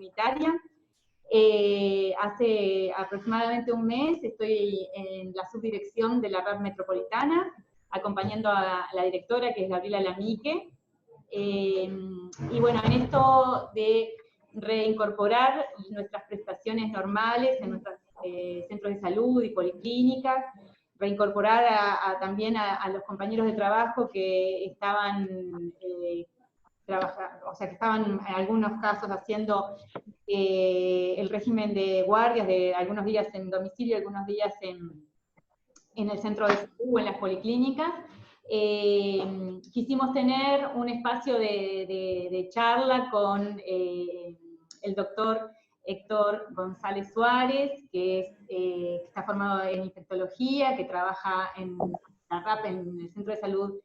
comunitaria. Hace aproximadamente un mes estoy en la subdirección de la RAP Metropolitana, acompañando a la directora, que es Gabriela Lamique. Y bueno, en esto de reincorporar nuestras prestaciones normales en nuestros centros de salud y policlínicas, reincorporar también a los compañeros de trabajo que estaban trabajando, o sea, que estaban en algunos casos haciendo el régimen de guardias, de algunos días en domicilio, algunos días en el centro de salud o en las policlínicas. Quisimos tener un espacio de charla con el doctor Héctor González Suárez, que está formado en infectología, que trabaja en la RAP, en el Centro de Salud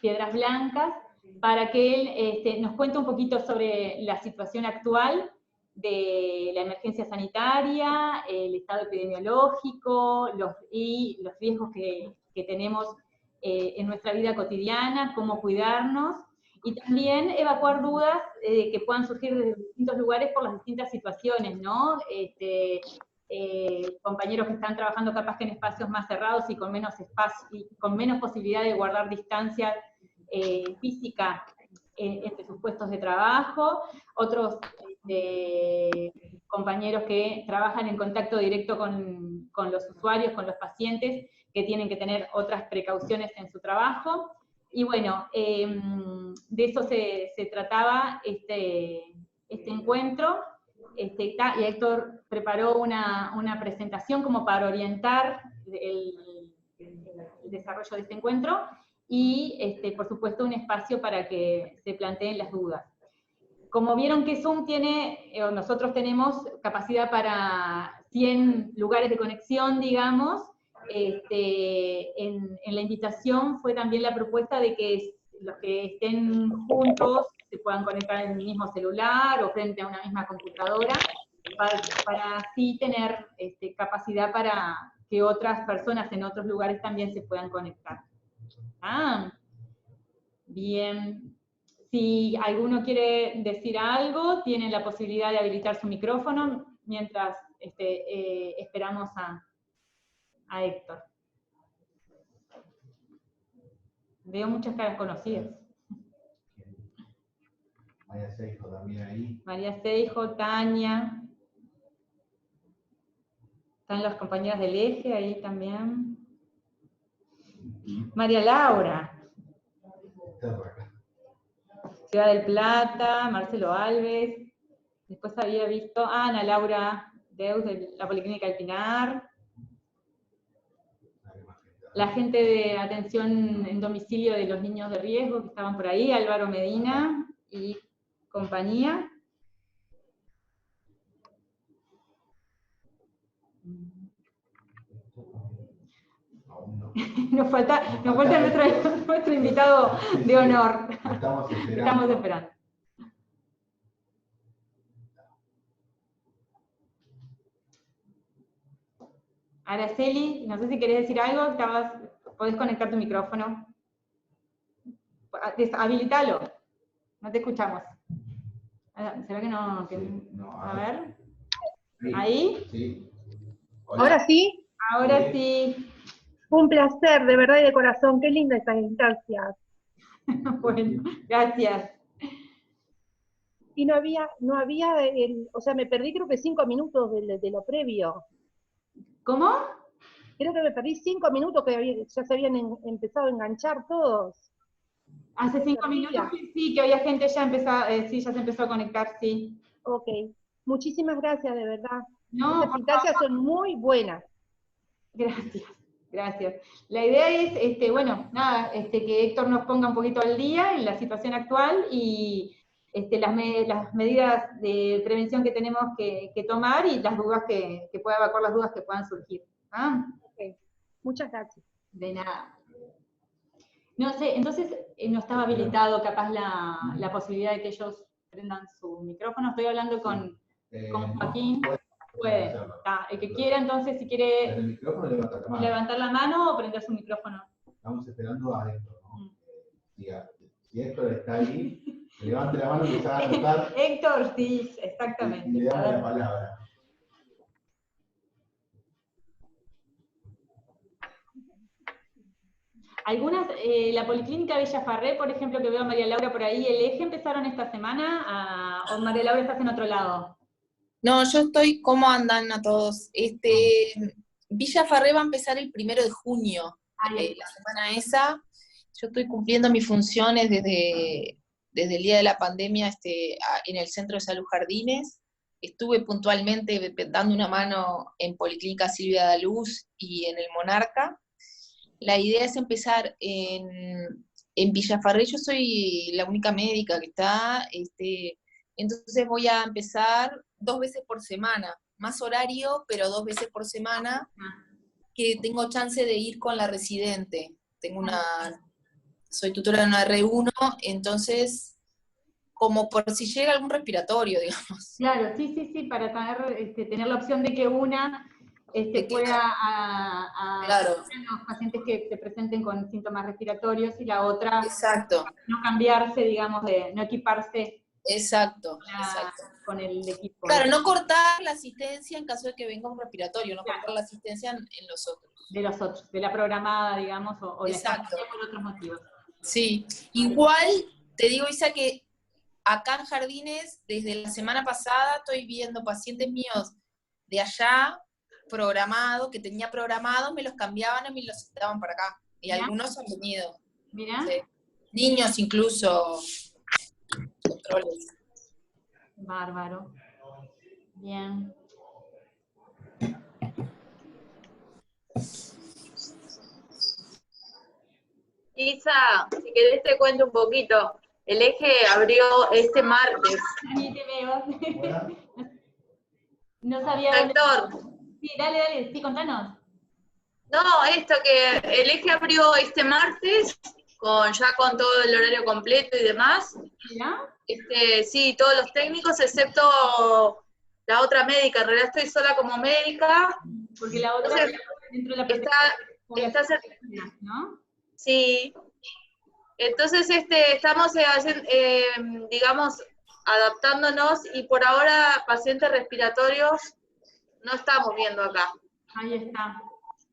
Piedras Blancas, para que él nos cuente un poquito sobre la situación actual de la emergencia sanitaria, el estado epidemiológico y los riesgos que tenemos en nuestra vida cotidiana, cómo cuidarnos, y también evacuar dudas que puedan surgir desde distintos lugares por las distintas situaciones, ¿no? Compañeros que están trabajando capaz que en espacios más cerrados y con menos espacio, y con menos posibilidad de guardar distancia física entre sus puestos de trabajo, otros compañeros que trabajan en contacto directo con los usuarios, con los pacientes, que tienen que tener otras precauciones en su trabajo. Y bueno, de eso se trataba este encuentro, y Héctor preparó una presentación como para orientar el desarrollo de este encuentro, y por supuesto un espacio para que se planteen las dudas. Como vieron que Zoom tiene, nosotros tenemos capacidad para 100 lugares de conexión, digamos, en la invitación fue también la propuesta de que los que estén juntos se puedan conectar en el mismo celular o frente a una misma computadora, para así tener capacidad para que otras personas en otros lugares también se puedan conectar. Bien. Si alguno quiere decir algo, tiene la posibilidad de habilitar su micrófono mientras esperamos a Héctor. Veo muchas caras conocidas. María Seijo también ahí. María Seijo, Tania. Están las compañeras del eje ahí también. María Laura. Ciudad del Plata, Marcelo Alves. Después había visto a Ana Laura Deus de la Policlínica del Pinar. La gente de atención en domicilio de los niños de riesgo que estaban por ahí, Álvaro Medina y compañía. Nos falta nuestro invitado de honor. Estamos esperando. Araceli, no sé si querés decir algo, podés conectar tu micrófono. Habilitalo, no te escuchamos. ¿Se ve que no? A ver. ¿Ahí? Sí. ¿Ahora sí? Ahora sí. Un placer, de verdad y de corazón. Qué linda estas instancias. Bueno, gracias. Y no había, o sea, me perdí creo que 5 minutos de lo previo. ¿Cómo? Creo que me perdí 5 minutos que ya se habían empezado a enganchar todos. Hace 5 minutos sí, que había gente ya sí, ya se empezó a conectar, sí. Ok. Muchísimas gracias, de verdad. No, estas instancias son muy buenas. Gracias, gracias. La idea es, bueno, nada, que Héctor nos ponga un poquito al día en la situación actual y las medidas de prevención que tenemos que tomar y las dudas que pueda evacuar las dudas que puedan surgir. Okay. Muchas gracias. De nada. No sé, entonces no estaba habilitado capaz la posibilidad de que ellos prendan su micrófono. Estoy hablando con Joaquín. Puede. El que quiera, entonces, si quiere levantar la mano o prender su micrófono. Estamos esperando a Héctor, ¿no? Si Héctor está ahí, Levante la mano que se va a anotar Héctor, sí, y exactamente. le A damos ver. la palabra. Algunas, la Policlínica Villa Farré, por ejemplo, que veo a María Laura por ahí, ¿el eje empezaron esta semana? ¿O María Laura estás en otro lado? No, yo estoy, ¿cómo andan a todos? Villa Farré va a empezar el 1 de junio, la semana esa. Yo estoy cumpliendo mis funciones desde el día de la pandemia en el Centro de Salud Jardines. Estuve puntualmente dando una mano en Policlínica Silvia Daluz y en el Monarca. La idea es empezar en Villa Farré. Yo soy la única médica que está, entonces voy a empezar 2 veces por semana, más horario, pero 2 veces por semana, que tengo chance de ir con la residente. Soy tutora de una R1, entonces, como por si llega algún respiratorio, digamos. Claro, sí, para tener la opción de que una pueda Claro. a los pacientes que se presenten con síntomas respiratorios y la otra Exacto. no cambiarse, digamos, no equiparse Exacto. con el equipo. Claro, no cortar la asistencia en caso de que venga un respiratorio, no cortar la asistencia en los otros. De los otros, de la programada, digamos, o la Exacto. por otros motivos. Sí, igual te digo, Isa, que acá en Jardines, desde la semana pasada, estoy viendo pacientes míos de allá, que tenía programados, me los cambiaban y me los daban para acá. Y ¿Mirá? algunos han venido. ¿Mirá? Sí. Niños incluso, controles. Bárbaro. Bien. Isa, si querés te cuento un poquito. El eje abrió este martes. Ahí te veo. Hola. No sabía dónde. Héctor, Sí, dale, sí, contanos. no, esto que el eje abrió este martes, ya con todo el horario completo y demás. ¿Ya? Sí, todos los técnicos, excepto la otra médica. En realidad estoy sola como médica. Porque la otra Entonces, dentro de la está ¿no? Sí. Entonces, estamos, digamos, adaptándonos y por ahora pacientes respiratorios no estamos viendo acá. Ahí está.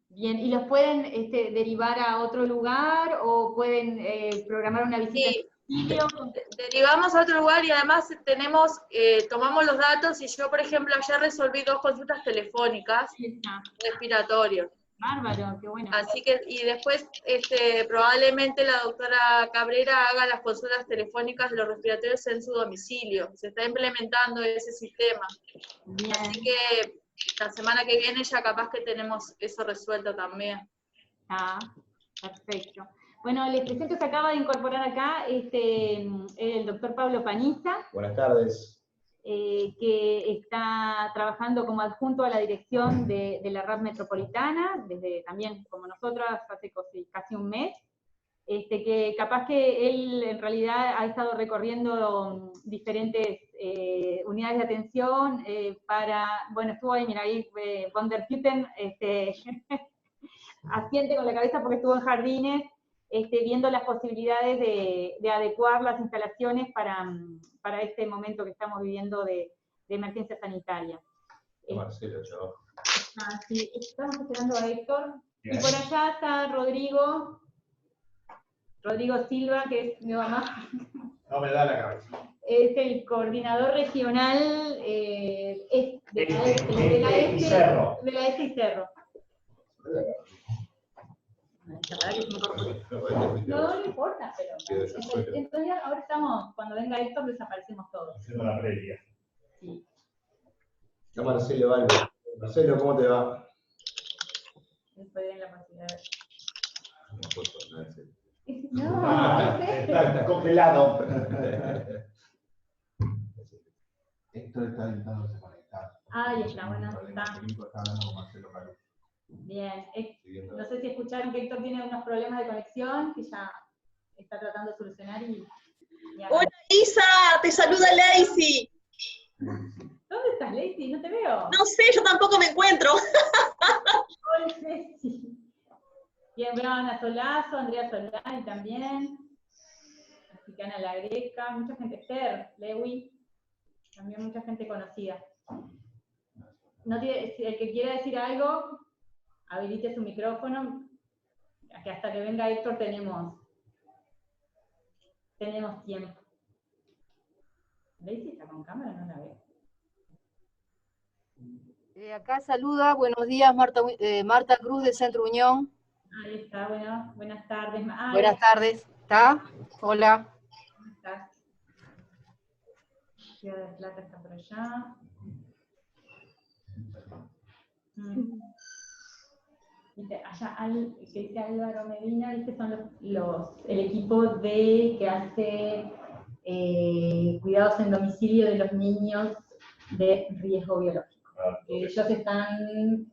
Bien, ¿y los pueden derivar a otro lugar o pueden programar una visita? Sí, derivamos a otro lugar y además tomamos los datos y yo, por ejemplo, ayer resolví 2 consultas telefónicas respiratorios. Bárbaro, qué bueno. Así que, y después probablemente la doctora Cabrera haga las consultas telefónicas de los respiratorios en su domicilio. Se está implementando ese sistema. Bien. Así que la semana que viene ya capaz que tenemos eso resuelto también. Ah, perfecto. Bueno, les presento, se acaba de incorporar acá el doctor Pablo Paniza. Buenas tardes. Que está trabajando como adjunto a la dirección de la RAP Metropolitana, desde también como nosotras hace casi un mes, que capaz que él en realidad ha estado recorriendo diferentes unidades de atención bueno, estuvo ahí, mira, ahí Von der Putten, asiente con la cabeza porque estuvo en Jardines, viendo las posibilidades de adecuar las instalaciones para este momento que estamos viviendo de emergencia sanitaria. Marcelo, chaval. Sí, estamos esperando a Héctor. Bien. Y por allá está Rodrigo Silva, que es mi mamá. No me da la cabeza. Es el coordinador regional de la y Cerro. y Cerro. No importa, pero entonces ahora estamos, cuando venga Héctor desaparecemos todos. Haciendo la previa. Sí. No, Marcelo, algo. Marcelo, ¿cómo te va? Después den la posibilidad. No, está congelado. Héctor está intentándose conectar. Ahí está, bueno, está. Está hablando con Marcelo Caru. Bien. No sé si escucharon que Héctor tiene unos problemas de conexión que ya está tratando de solucionar y ¡Hola, Isa! ¡Te saluda Lacey! ¿Dónde estás, Lacey? No te veo. No sé, yo tampoco me encuentro. Hola, Lacey. Bien, bueno, Ana Solazo, Andrea Solari también. Así Luciana La Greca, mucha gente, Esther, Lewy, también mucha gente conocida. No tiene, si el que quiera decir algo, habilite su micrófono, que hasta que venga Héctor tenemos tiempo. ¿Daisy está con cámara? No la veo. Acá saluda, buenos días, Marta Cruz de Centro Unión. Ahí está, bueno, buenas tardes. Buenas tardes, ¿está? Hola. ¿Cómo estás? Ciudad de Plata está por allá. Dice, allá que dice Álvaro Medina, ¿viste? Son el equipo que hace cuidados en domicilio de los niños de riesgo biológico. Ellos están,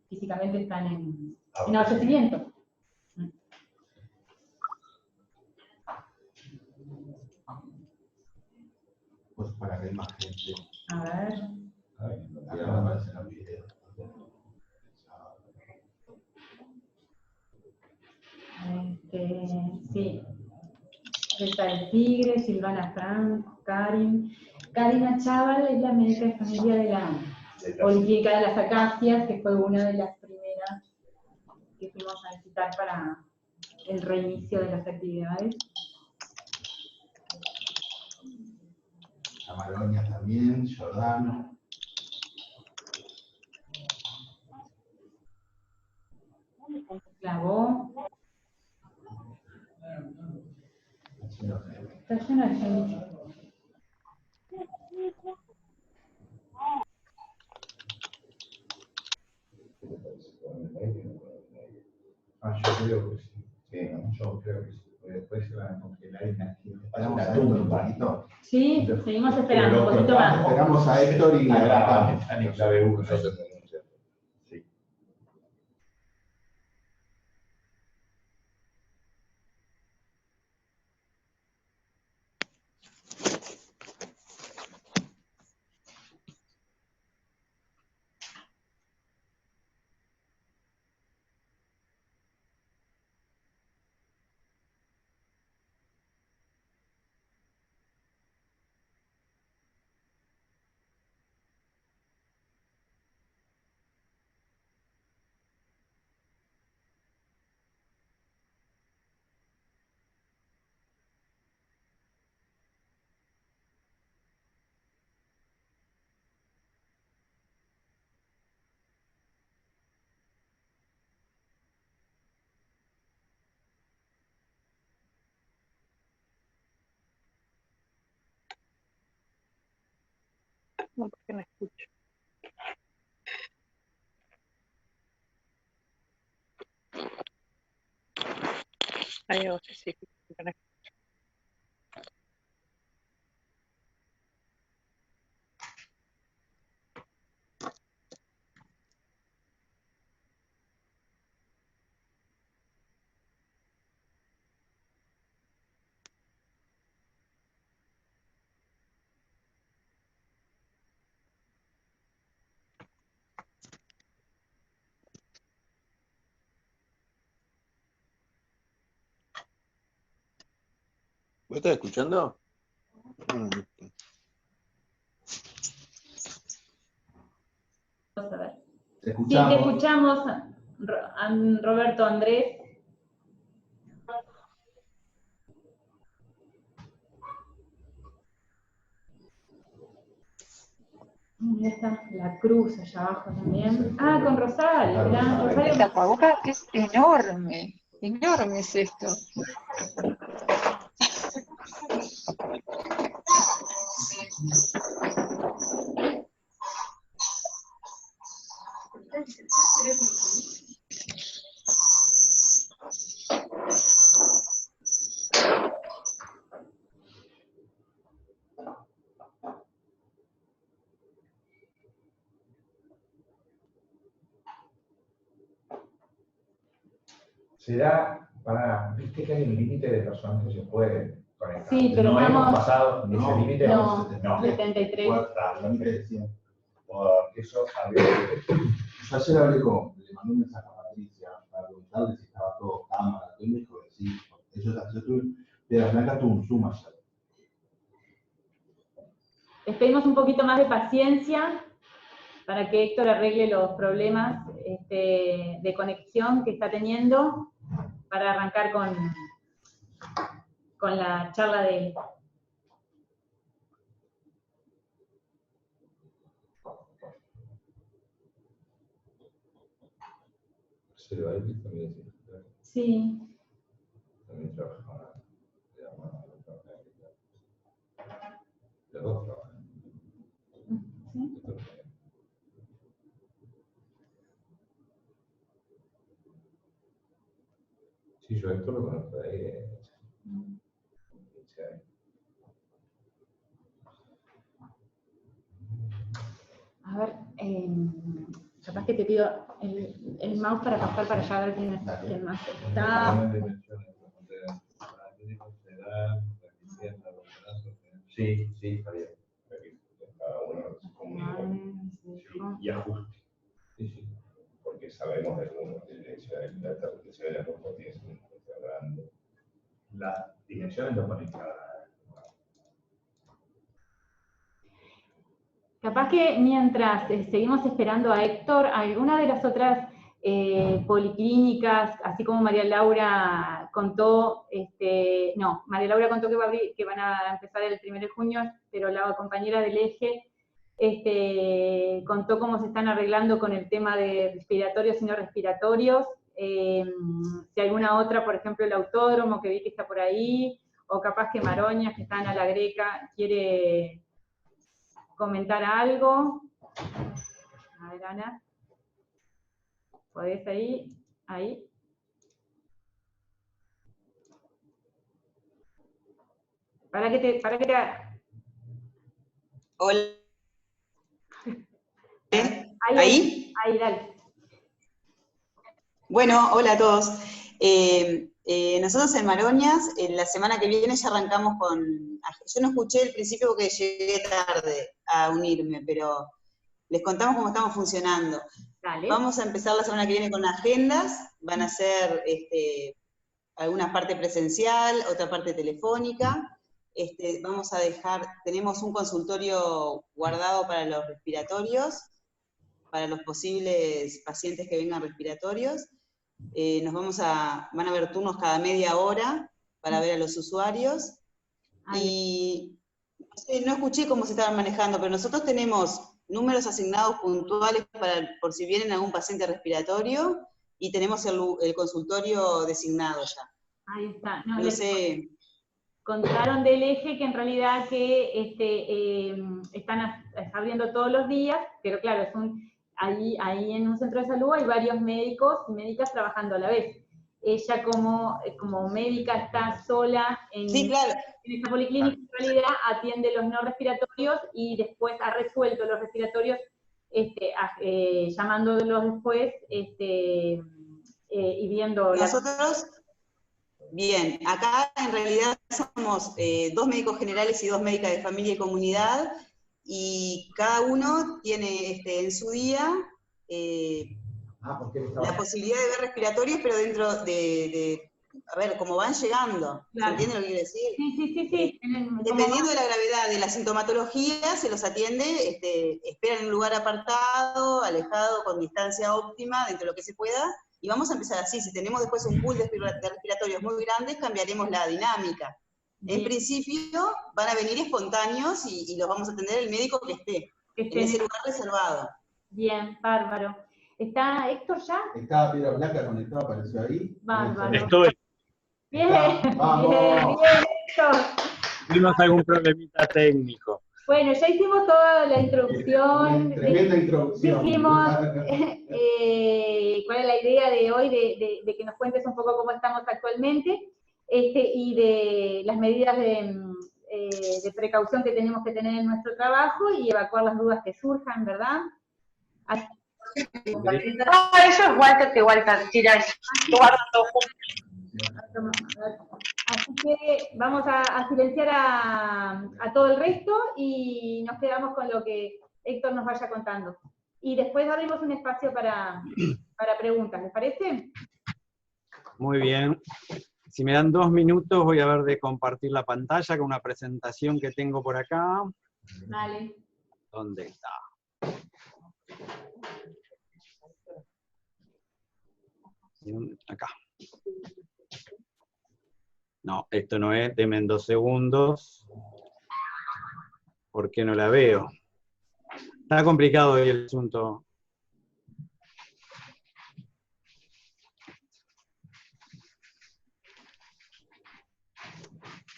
físicamente están en abastecimiento. Pues para que hay más gente. A ver. Acá me aparecen los videos. Sí. Está el Tigre, Silvana Franco, Karina Chaval es la médica de familia de la Policlínica de las Acacias, que fue una de las primeras que fuimos a visitar para el reinicio de las actividades. Amaroña también, Giordano. Clavó. Está lleno de gente. Yo creo que sí. Yo creo que sí. Porque después se van a congelar y esperamos a Héctor un poquito. Sí, seguimos esperando un poquito más. Esperamos a Héctor y Están en clave 1. Sí. No, porque no escucho. Ahí vos sí. ¿Me estás escuchando? Vamos a ver. Te Sí, te escuchamos, Roberto, Andrés. Ya está la cruz allá abajo también. Ah, con Rosario, mirá, Rosario. El tapabocas es enorme, enorme es esto. Será para, viste que hay un límite de personas que se pueden conectar. Sí, pero no hemos vamos- pasado ni ese límite. No, No. 73. Porque eso habría que... Yo ayer hablé le mandé un mensaje a Patricia para preguntarle si estaba todo cámara, todo, y me dijo que sí. Piedras blancas tuvo un zoom ayer. Les pedimos un poquito más de paciencia para que Héctor arregle los problemas de conexión que está teniendo para arrancar con la charla de él. Sí. También trabajaba de la mano, los dos trabajan. ¿Sí? Sí, yo esto lo conozco de ahí de 15 años. A ver, capaz que te pido el mouse para pasar para allá a ver quién más está. Sí, sí, está bien. Cada uno se comunica y ajuste. Sí, sí. Porque sabemos de algunos, la dimensión de grupo tiene un núcleo grande. Las dimensiones no ponen cada. Capaz que mientras seguimos esperando a Héctor, alguna de las otras policlínicas, así como María Laura contó, María Laura contó que van a empezar el 1 de junio, pero la compañera del eje contó cómo se están arreglando con el tema de respiratorios y no respiratorios. Si alguna otra, por ejemplo el autódromo, que vi que está por ahí, o capaz que Maroñas, que está en La Greca, quiere comentar algo. A ver, Ana. ¿Podés ahí? Ahí. Para que te... Hola. Ahí, dale. Bueno, hola a todos. Nosotros en Maroñas, la semana que viene ya arrancamos con... Yo no escuché el principio porque llegué tarde a unirme, pero les contamos cómo estamos funcionando. Dale. Vamos a empezar la semana que viene con agendas, van a ser alguna parte presencial, otra parte telefónica. Vamos a tenemos un consultorio guardado para los respiratorios, para los posibles pacientes que vengan respiratorios. Van a haber turnos cada media hora para ver a los usuarios. Y no escuché cómo se estaban manejando, pero nosotros tenemos números asignados puntuales por si vienen algún paciente respiratorio, y tenemos el consultorio designado ya. Ahí está. No sé. Contaron del eje que en realidad que están abriendo todos los días, pero claro, ahí en un centro de salud hay varios médicos y médicas trabajando a la vez. Ella como médica está sola en esta policlínica, en realidad atiende los no respiratorios y después ha resuelto los respiratorios llamándolos después y viendo... Nosotros, bien, acá en realidad somos 2 médicos generales y 2 médicas de familia y comunidad, y cada uno tiene en su día la posibilidad de ver respiratorios, pero dentro de a ver, como van llegando. Claro. ¿Se entiende lo que quiero decir? Sí. Dependiendo de la gravedad de la sintomatología, se los atiende, esperan en un lugar apartado, alejado, con distancia óptima, dentro de lo que se pueda, y vamos a empezar así. Si tenemos después un pool de respiratorios muy grandes, cambiaremos la dinámica. Bien. En principio, van a venir espontáneos y los vamos a atender el médico que esté en ese lugar reservado. Bien, bárbaro. ¿Está Héctor ya? Estaba Piedra Blanca conectado, apareció ahí. Bárbaro. Estoy. Bien, bien, Héctor. Tuvimos algún problemita técnico. Bueno, ya hicimos toda la introducción. Tremenda introducción. Dijimos cuál es la idea de hoy, de que nos cuentes un poco cómo estamos actualmente, y de las medidas de precaución que tenemos que tener en nuestro trabajo y evacuar las dudas que surjan, ¿verdad? Eso es Walter que Walter tira eso. Así que vamos a silenciar a todo el resto y nos quedamos con lo que Héctor nos vaya contando. Y después abrimos un espacio para preguntas, ¿les parece? Muy bien. Si me dan 2 minutos, voy a ver de compartir la pantalla con una presentación que tengo por acá. Dale. ¿Dónde está? Acá. No, esto no es, denme 2 segundos. ¿Por qué no la veo? Está complicado hoy el asunto.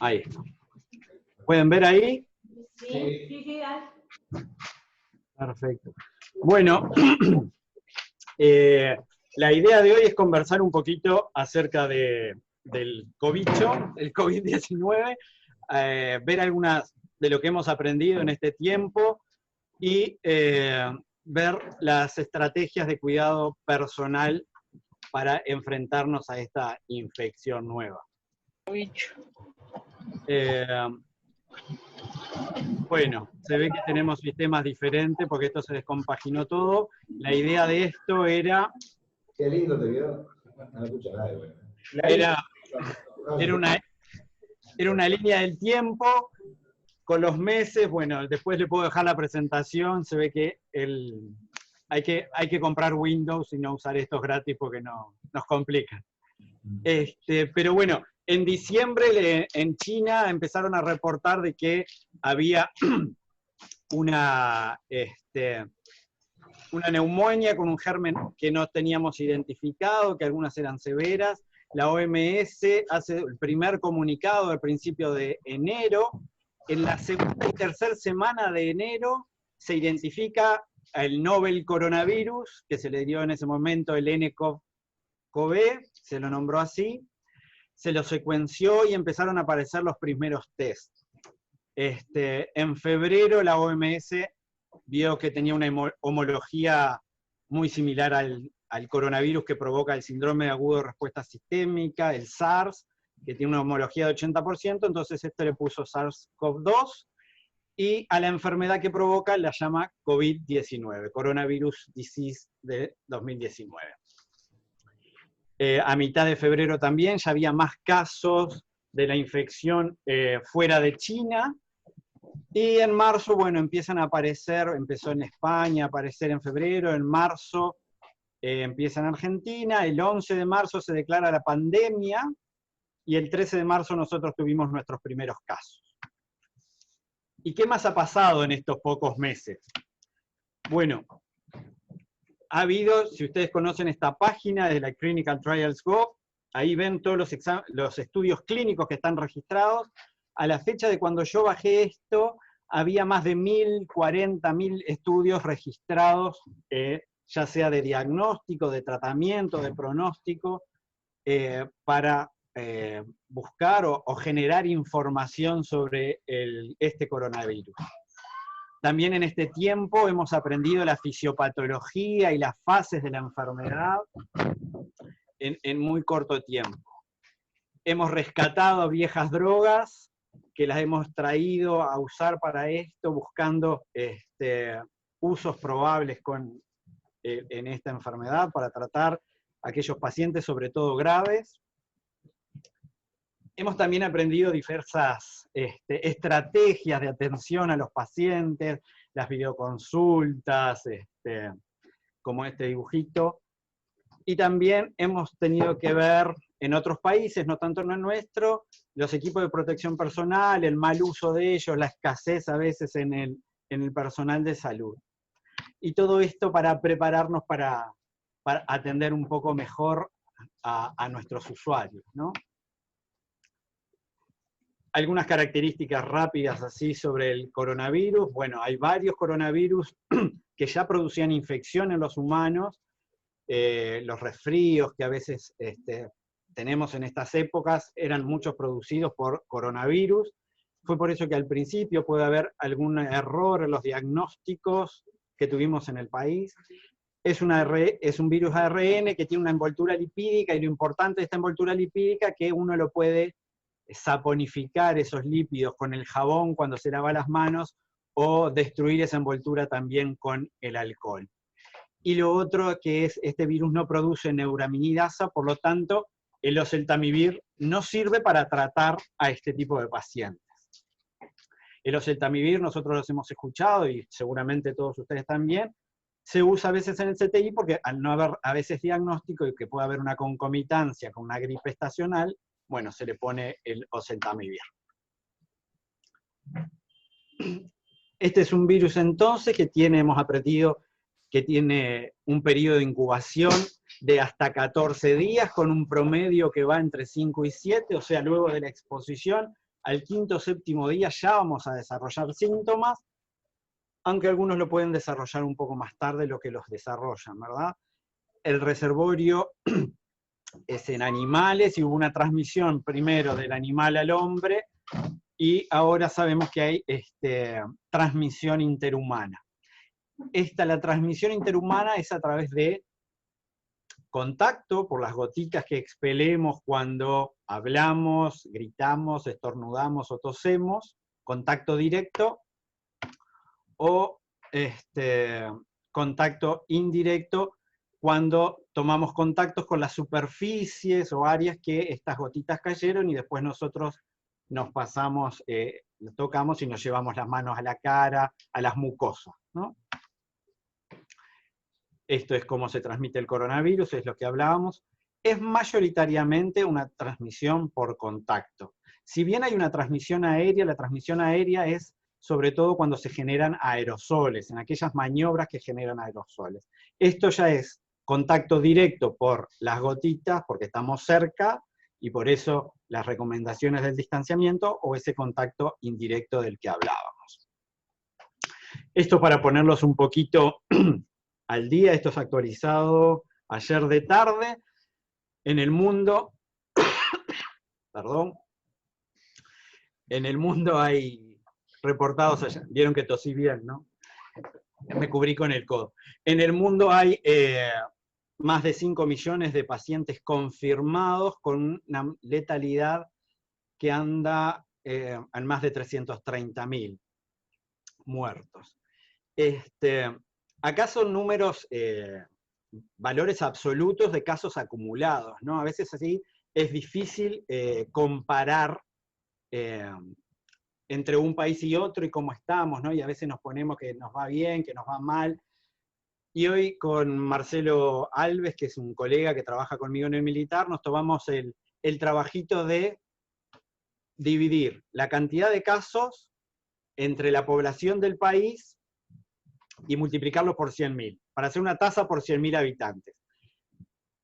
Ahí. ¿Pueden ver ahí? Sí, dale. Perfecto. Bueno, la idea de hoy es conversar un poquito acerca del cobicho, el COVID-19, ver algunas de lo que hemos aprendido en este tiempo y ver las estrategias de cuidado personal para enfrentarnos a esta infección nueva. Bueno, se ve que tenemos sistemas diferentes porque esto se descompaginó todo. La idea de esto era... Qué lindo te quedó. No escucha nada, bueno. Era una línea del tiempo con los meses. Bueno, después le puedo dejar la presentación. Se ve que hay que comprar Windows y no usar estos gratis porque nos complican. Pero bueno, en diciembre en China empezaron a reportar de que había una neumonía con un germen que no teníamos identificado, que algunas eran severas. La OMS hace el primer comunicado al principio de enero. En la segunda y tercera semana de enero se identifica el novel coronavirus, que se le dio en ese momento el nCoV, se lo nombró así, se lo secuenció y empezaron a aparecer los primeros tests. En febrero la OMS vio que tenía una homología muy similar al coronavirus que provoca el síndrome de agudo de respuesta sistémica, el SARS, que tiene una homología de 80%, entonces esto le puso SARS-CoV-2, y a la enfermedad que provoca la llama COVID-19, Coronavirus Disease de 2019. A mitad de febrero también ya había más casos de la infección fuera de China, y en marzo, bueno, empiezan a aparecer, empezó en España, a aparecer en febrero, en marzo empieza en Argentina, el 11 de marzo se declara la pandemia, y el 13 de marzo nosotros tuvimos nuestros primeros casos. ¿Y qué más ha pasado en estos pocos meses? Bueno, ha habido, si ustedes conocen esta página de la Clinical Trials Gov, ahí ven todos los estudios clínicos que están registrados. A la fecha de cuando yo bajé esto, había más de 1.040.000 estudios registrados, ya sea de diagnóstico, de tratamiento, de pronóstico, para buscar o generar información sobre este coronavirus. También en este tiempo hemos aprendido la fisiopatología y las fases de la enfermedad en muy corto tiempo. Hemos rescatado viejas drogas que las hemos traído a usar para esto, buscando usos probables en esta enfermedad para tratar a aquellos pacientes, sobre todo graves. Hemos también aprendido diversas estrategias de atención a los pacientes, las videoconsultas, como este dibujito. Y también hemos tenido que ver en otros países, no tanto en el nuestro, los equipos de protección personal, el mal uso de ellos, la escasez a veces en el personal de salud. Y todo esto para prepararnos para atender un poco mejor a nuestros usuarios, ¿no? Algunas características rápidas así sobre el coronavirus. Bueno, hay varios coronavirus que ya producían infección en los humanos. Los resfríos que a veces tenemos en estas épocas eran muchos producidos por coronavirus. Fue por eso que al principio puede haber algún error en los diagnósticos que tuvimos en el país. Es un virus ARN que tiene una envoltura lipídica, y lo importante de esta envoltura lipídica es que uno lo puede saponificar esos lípidos con el jabón cuando se lava las manos, o destruir esa envoltura también con el alcohol. Y lo otro que es, este virus no produce neuraminidasa, por lo tanto, el oseltamivir no sirve para tratar a este tipo de pacientes. El oseltamivir nosotros los hemos escuchado, y seguramente todos ustedes también, se usa a veces en el CTI porque al no haber a veces diagnóstico y que puede haber una concomitancia con una gripe estacional, bueno, se le pone el oseltamivir. Este es un virus entonces que hemos aprendido que tiene un periodo de incubación de hasta 14 días, con un promedio que va entre 5 y 7, o sea, luego de la exposición, al quinto o séptimo día ya vamos a desarrollar síntomas, aunque algunos lo pueden desarrollar un poco más tarde lo que los desarrollan, ¿verdad? El reservorio es en animales, y hubo una transmisión primero del animal al hombre, y ahora sabemos que hay transmisión interhumana. La transmisión interhumana es a través de contacto, por las gotitas que expelemos cuando hablamos, gritamos, estornudamos o tosemos, contacto directo, o contacto indirecto cuando tomamos contactos con las superficies o áreas que estas gotitas cayeron y después nosotros nos pasamos, tocamos y nos llevamos las manos a la cara, a las mucosas, ¿no? Esto es cómo se transmite el coronavirus, es lo que hablábamos. Es mayoritariamente una transmisión por contacto. Si bien hay una transmisión aérea, la transmisión aérea es sobre todo cuando se generan aerosoles, en aquellas maniobras que generan aerosoles. Esto ya es contacto directo por las gotitas, porque estamos cerca, y por eso las recomendaciones del distanciamiento, o ese contacto indirecto del que hablábamos. Esto para ponerlos un poquito al día, esto es actualizado ayer de tarde. En el mundo, perdón, en el mundo hay reportados, allá, vieron que tosí bien, ¿no? Me cubrí con el codo. En el mundo hay más de 5 millones de pacientes confirmados con una letalidad que anda en más de 330.000 muertos. Acá son números, valores absolutos de casos acumulados, ¿no? A veces así es difícil comparar entre un país y otro y cómo estamos, ¿no? Y a veces nos ponemos que nos va bien, que nos va mal. Y hoy con Marcelo Alves, que es un colega que trabaja conmigo en el militar, nos tomamos el trabajito de dividir la cantidad de casos entre la población del país y multiplicarlo por 100.000, para hacer una tasa por 100.000 habitantes.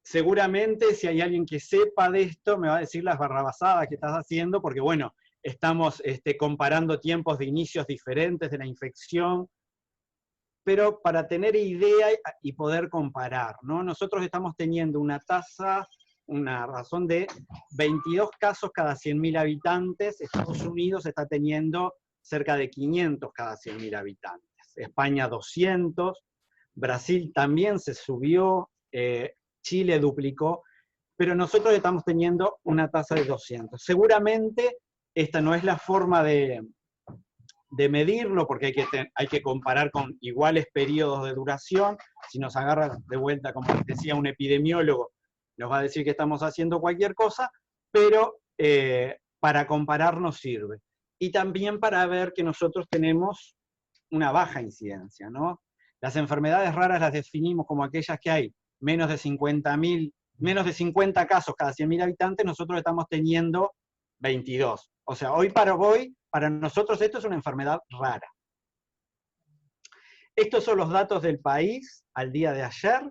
Seguramente si hay alguien que sepa de esto, me va a decir las barrabasadas que estás haciendo, porque bueno, estamos comparando tiempos de inicios diferentes de la infección, pero para tener idea y poder comparar, ¿no? Nosotros estamos teniendo una tasa, una razón de 22 casos cada 100.000 habitantes, Estados Unidos está teniendo cerca de 500 cada 100.000 habitantes, España 200, Brasil también se subió, Chile duplicó, pero nosotros estamos teniendo una tasa de 200. Seguramente esta no es la forma de medirlo, porque hay que comparar con iguales periodos de duración. Si nos agarra de vuelta, como decía un epidemiólogo, nos va a decir que estamos haciendo cualquier cosa, pero para comparar nos sirve. Y también para ver que nosotros tenemos una baja incidencia, ¿no? Las enfermedades raras las definimos como aquellas que hay menos de 50 casos cada 100.000 habitantes, nosotros estamos teniendo 22. O sea, hoy, para nosotros esto es una enfermedad rara. Estos son los datos del país al día de ayer.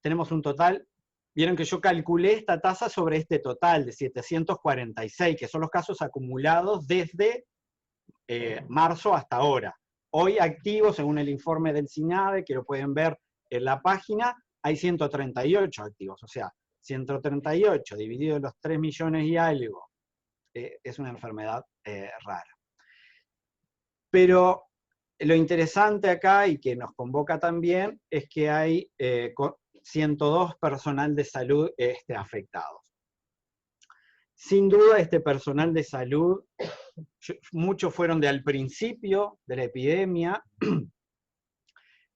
Tenemos un total, vieron que yo calculé esta tasa sobre este total de 746, que son los casos acumulados desde marzo hasta ahora. Hoy activos, según el informe del SINADE, que lo pueden ver en la página, hay 138 activos. O sea, 138 dividido en los 3 millones y algo, es una enfermedad rara. Pero lo interesante acá, y que nos convoca también, es que hay 102 personal de salud afectados. Sin duda, este personal de salud, muchos fueron de al principio de la epidemia,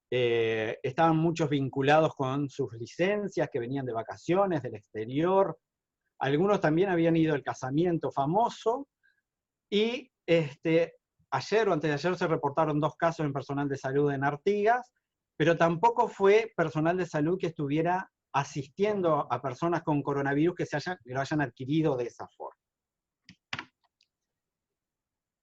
estaban muchos vinculados con sus licencias, que venían de vacaciones, del exterior, algunos también habían ido al casamiento famoso, y ayer o antes de ayer se reportaron 2 casos en personal de salud en Artigas, pero tampoco fue personal de salud que estuviera asistiendo a personas con coronavirus que lo hayan adquirido de esa forma.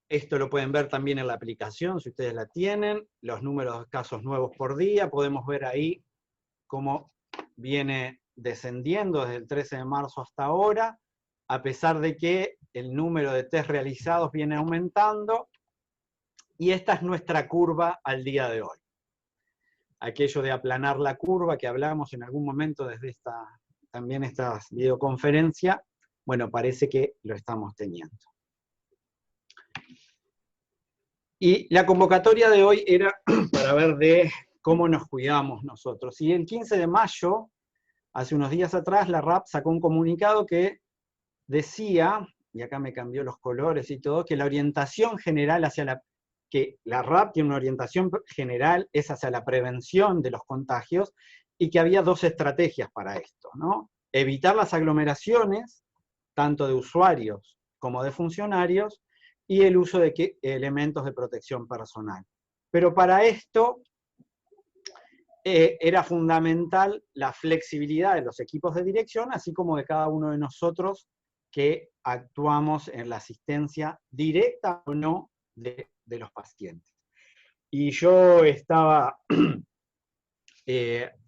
Esto lo pueden ver también en la aplicación, si ustedes la tienen, los números de casos nuevos por día, podemos ver ahí cómo viene descendiendo desde el 13 de marzo hasta ahora, a pesar de que el número de test realizados viene aumentando, y esta es nuestra curva al día de hoy. Aquello de aplanar la curva que hablamos en algún momento desde también esta videoconferencia, bueno, parece que lo estamos teniendo. Y la convocatoria de hoy era para ver de cómo nos cuidamos nosotros. Y el 15 de mayo, hace unos días atrás, la RAP sacó un comunicado que decía, y acá me cambió los colores y todo, que la orientación general que la RAP tiene una orientación general, es hacia la prevención de los contagios, y que había 2 estrategias para esto, ¿no? Evitar las aglomeraciones, tanto de usuarios como de funcionarios, y el uso de elementos de protección personal. Pero para esto era fundamental la flexibilidad de los equipos de dirección, así como de cada uno de nosotros que actuamos en la asistencia directa o no de los pacientes. Y yo estaba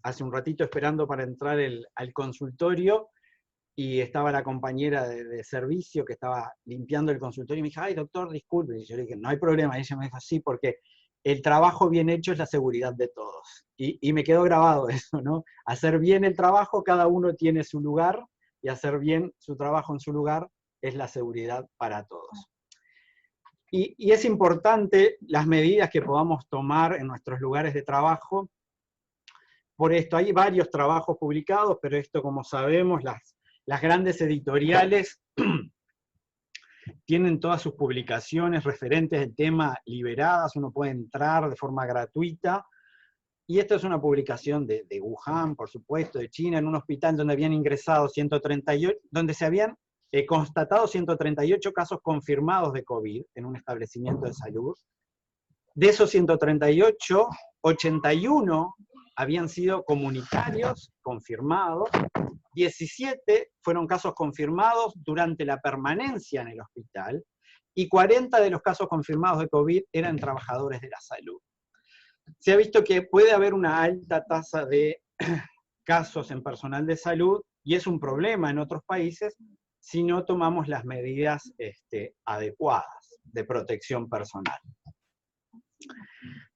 hace un ratito esperando para entrar al consultorio, y estaba la compañera de servicio que estaba limpiando el consultorio, y me dijo, ay doctor, disculpe, y yo le dije, no hay problema, y ella me dijo, sí, porque el trabajo bien hecho es la seguridad de todos. Y me quedó grabado eso, ¿no? Hacer bien el trabajo, cada uno tiene su lugar, y hacer bien su trabajo en su lugar es la seguridad para todos. Y es importante las medidas que podamos tomar en nuestros lugares de trabajo. Por esto, hay varios trabajos publicados, pero esto, como sabemos, las grandes editoriales tienen todas sus publicaciones referentes al tema liberadas, uno puede entrar de forma gratuita, y esta es una publicación de Wuhan, por supuesto, de China, en un hospital donde habían ingresado 138, donde se habían constatado 138 casos confirmados de COVID en un establecimiento de salud. De esos 138, 81 habían sido comunitarios confirmados, 17 fueron casos confirmados durante la permanencia en el hospital, y 40 de los casos confirmados de COVID eran trabajadores de la salud. Se ha visto que puede haber una alta tasa de casos en personal de salud, y es un problema en otros países si no tomamos las medidas adecuadas de protección personal.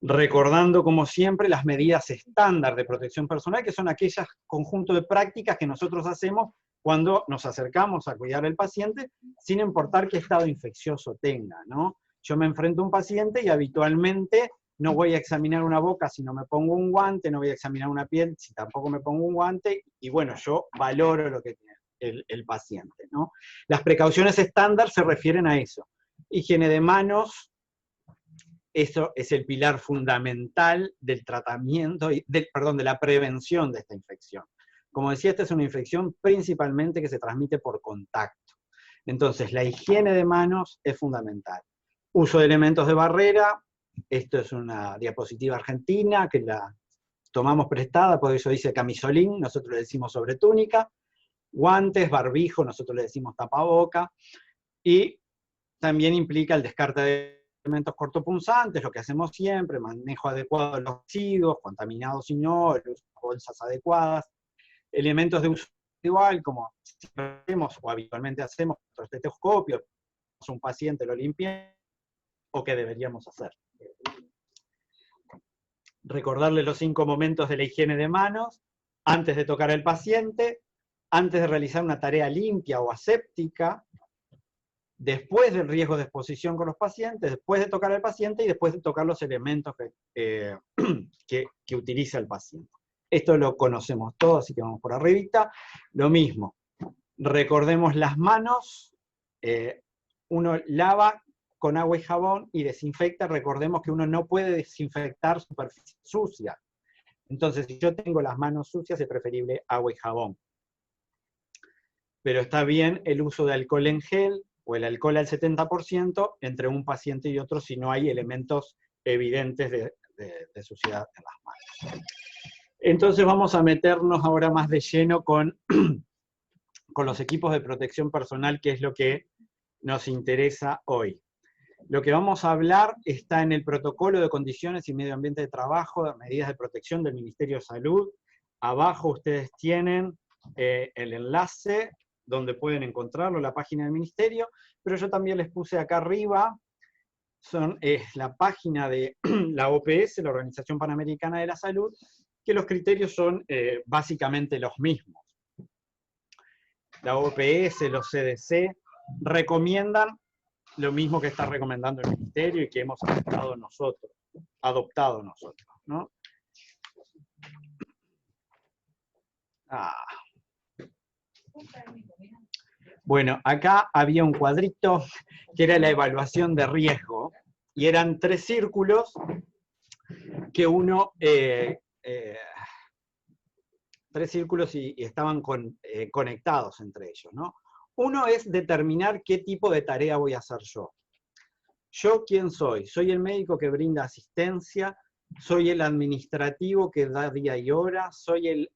Recordando, como siempre, las medidas estándar de protección personal, que son aquellas conjunto de prácticas que nosotros hacemos cuando nos acercamos a cuidar al paciente, sin importar qué estado infeccioso tenga, ¿no? Yo me enfrento a un paciente y habitualmente no voy a examinar una boca si no me pongo un guante, no voy a examinar una piel si tampoco me pongo un guante, y bueno, yo valoro lo que tiene el paciente, ¿no? Las precauciones estándar se refieren a eso. Higiene de manos, eso es el pilar fundamental del tratamiento, de la prevención de esta infección. Como decía, esta es una infección principalmente que se transmite por contacto. Entonces, la higiene de manos es fundamental. Uso de elementos de barrera, esto es una diapositiva argentina que la tomamos prestada, por eso dice camisolín, nosotros le decimos sobretúnica, guantes, barbijo, nosotros le decimos tapaboca, y también implica el descarte de elementos cortopunzantes, lo que hacemos siempre, manejo adecuado de los residuos, contaminados y no, el uso de bolsas adecuadas, elementos de uso individual, como siempre hacemos o habitualmente hacemos, nuestro estetoscopio, un paciente lo limpia, o que deberíamos hacer. Recordarle los 5 momentos de la higiene de manos: antes de tocar al paciente, antes de realizar una tarea limpia o aséptica, después del riesgo de exposición con los pacientes, después de tocar al paciente y después de tocar los elementos que utiliza el paciente. Esto lo conocemos todos, así que vamos por arribita. Lo mismo, recordemos las manos, uno lava con agua y jabón y desinfecta. Recordemos que uno no puede desinfectar superficie sucia. Entonces, si yo tengo las manos sucias, es preferible agua y jabón. pero está bien el uso de alcohol en gel o el alcohol al 70% entre un paciente y otro si no hay elementos evidentes de suciedad en las manos. Entonces vamos a meternos ahora más de lleno con los equipos de protección personal, que es lo que nos interesa hoy. Lo que vamos a hablar está en el Protocolo de Condiciones y Medio Ambiente de Trabajo, de medidas de protección del Ministerio de Salud. Abajo ustedes tienen el enlace donde pueden encontrarlo, la página del Ministerio, pero yo también les puse acá arriba, es la página de la OPS, la Organización Panamericana de la Salud, que los criterios son básicamente los mismos. La OPS, los CDC, recomiendan lo mismo que está recomendando el Ministerio y que hemos adoptado nosotros, ¿no? Bueno, acá había un cuadrito que era la evaluación de riesgo, y eran 3 círculos que uno... 3 círculos y estaban conectados entre ellos, ¿no? Uno es determinar qué tipo de tarea voy a hacer yo. ¿Yo quién soy? ¿Soy el médico que brinda asistencia? ¿Soy el administrativo que da día y hora? ¿Soy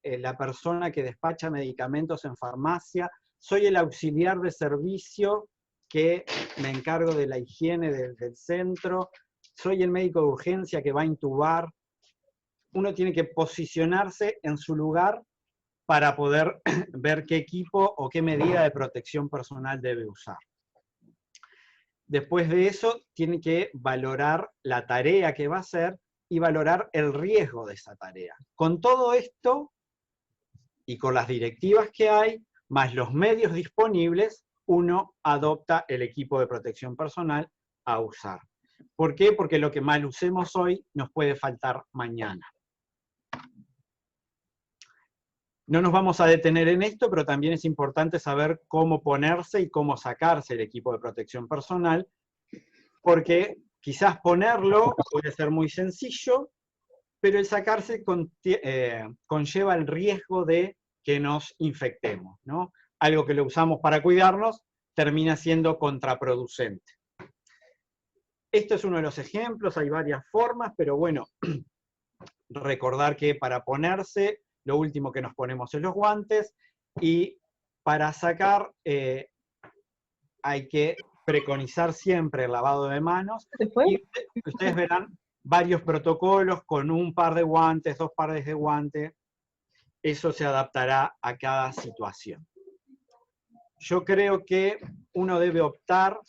la persona que despacha medicamentos en farmacia? ¿Soy el auxiliar de servicio que me encargo de la higiene del centro? ¿Soy el médico de urgencia que va a intubar? Uno tiene que posicionarse en su lugar para poder ver qué equipo o qué medida de protección personal debe usar. Después de eso, tiene que valorar la tarea que va a hacer y valorar el riesgo de esa tarea. Con todo esto, y con las directivas que hay, más los medios disponibles, uno adopta el equipo de protección personal a usar. ¿Por qué? Porque lo que mal usemos hoy nos puede faltar mañana. No nos vamos a detener en esto, pero también es importante saber cómo ponerse y cómo sacarse el equipo de protección personal, porque quizás ponerlo puede ser muy sencillo, pero el sacarse conlleva el riesgo de que nos infectemos, ¿no? Algo que lo usamos para cuidarnos termina siendo contraproducente. Esto es uno de los ejemplos, hay varias formas, pero bueno, recordar que para ponerse, lo último que nos ponemos es los guantes, y para sacar hay que preconizar siempre el lavado de manos, y ustedes verán varios protocolos con un par de guantes, 2 pares de guantes, eso se adaptará a cada situación. Yo creo que uno debe optar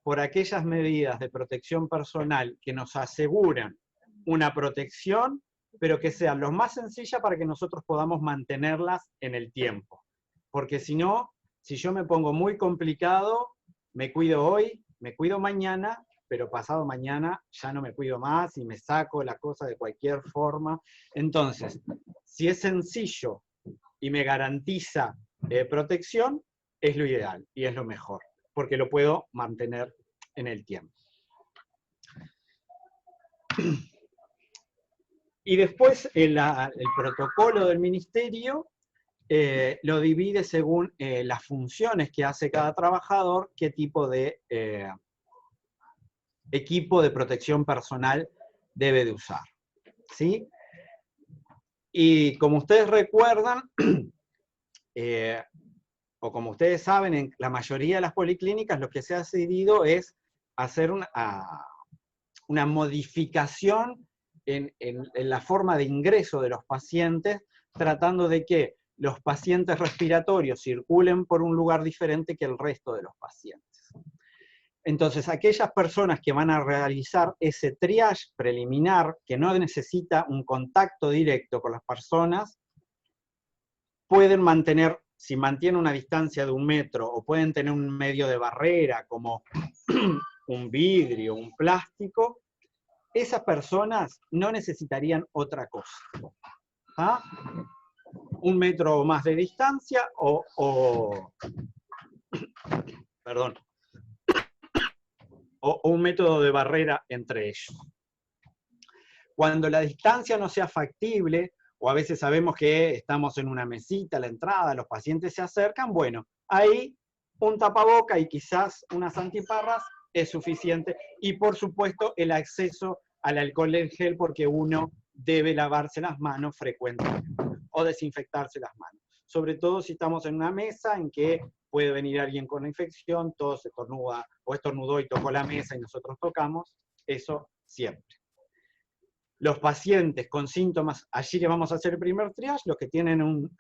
por aquellas medidas de protección personal que nos aseguran una protección, pero que sean lo más sencillas para que nosotros podamos mantenerlas en el tiempo. Porque si no, si yo me pongo muy complicado, me cuido hoy, me cuido mañana, pero pasado mañana ya no me cuido más y me saco la cosa de cualquier forma. Entonces, si es sencillo y me garantiza protección, es lo ideal y es lo mejor, porque lo puedo mantener en el tiempo. Y después el protocolo del ministerio lo divide según las funciones que hace cada trabajador, qué tipo de equipo de protección personal debe de usar, ¿sí? Y como ustedes recuerdan, o como ustedes saben, en la mayoría de las policlínicas lo que se ha decidido es hacer una modificación en la forma de ingreso de los pacientes, tratando de que los pacientes respiratorios circulen por un lugar diferente que el resto de los pacientes. Entonces, aquellas personas que van a realizar ese triage preliminar, que no necesita un contacto directo con las personas, pueden mantener, si mantienen una distancia de 1 metro, o pueden tener un medio de barrera, como un vidrio, un plástico, esas personas no necesitarían otra cosa. ¿Ah? 1 metro o más de distancia, perdón, o un método de barrera entre ellos. Cuando la distancia no sea factible, o a veces sabemos que estamos en una mesita a la entrada, los pacientes se acercan, bueno, ahí un tapaboca y quizás unas antiparras es suficiente, y por supuesto el acceso al alcohol en gel, porque uno debe lavarse las manos frecuentemente, o desinfectarse las manos. Sobre todo si estamos en una mesa en que puede venir alguien con la infección, todos estornuda, o estornudó y tocó la mesa y nosotros tocamos, eso siempre. Los pacientes con síntomas, allí le vamos a hacer el primer triage, los que tienen un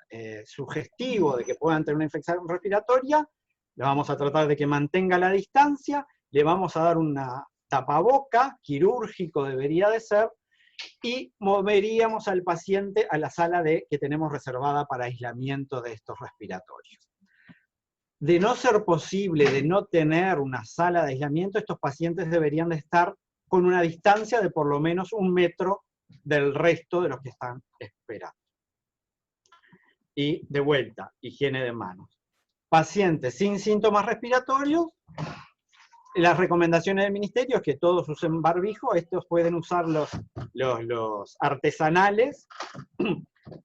sugestivo de que puedan tener una infección respiratoria, le vamos a tratar de que mantenga la distancia, le vamos a dar una tapaboca, quirúrgico debería de ser, y moveríamos al paciente a la sala que tenemos reservada para aislamiento de estos respiratorios. De no ser posible, de no tener una sala de aislamiento, estos pacientes deberían de estar con una distancia de por lo menos 1 metro del resto de los que están esperando. Y de vuelta, higiene de manos. Pacientes sin síntomas respiratorios, las recomendaciones del ministerio es que todos usen barbijo, estos pueden usar los artesanales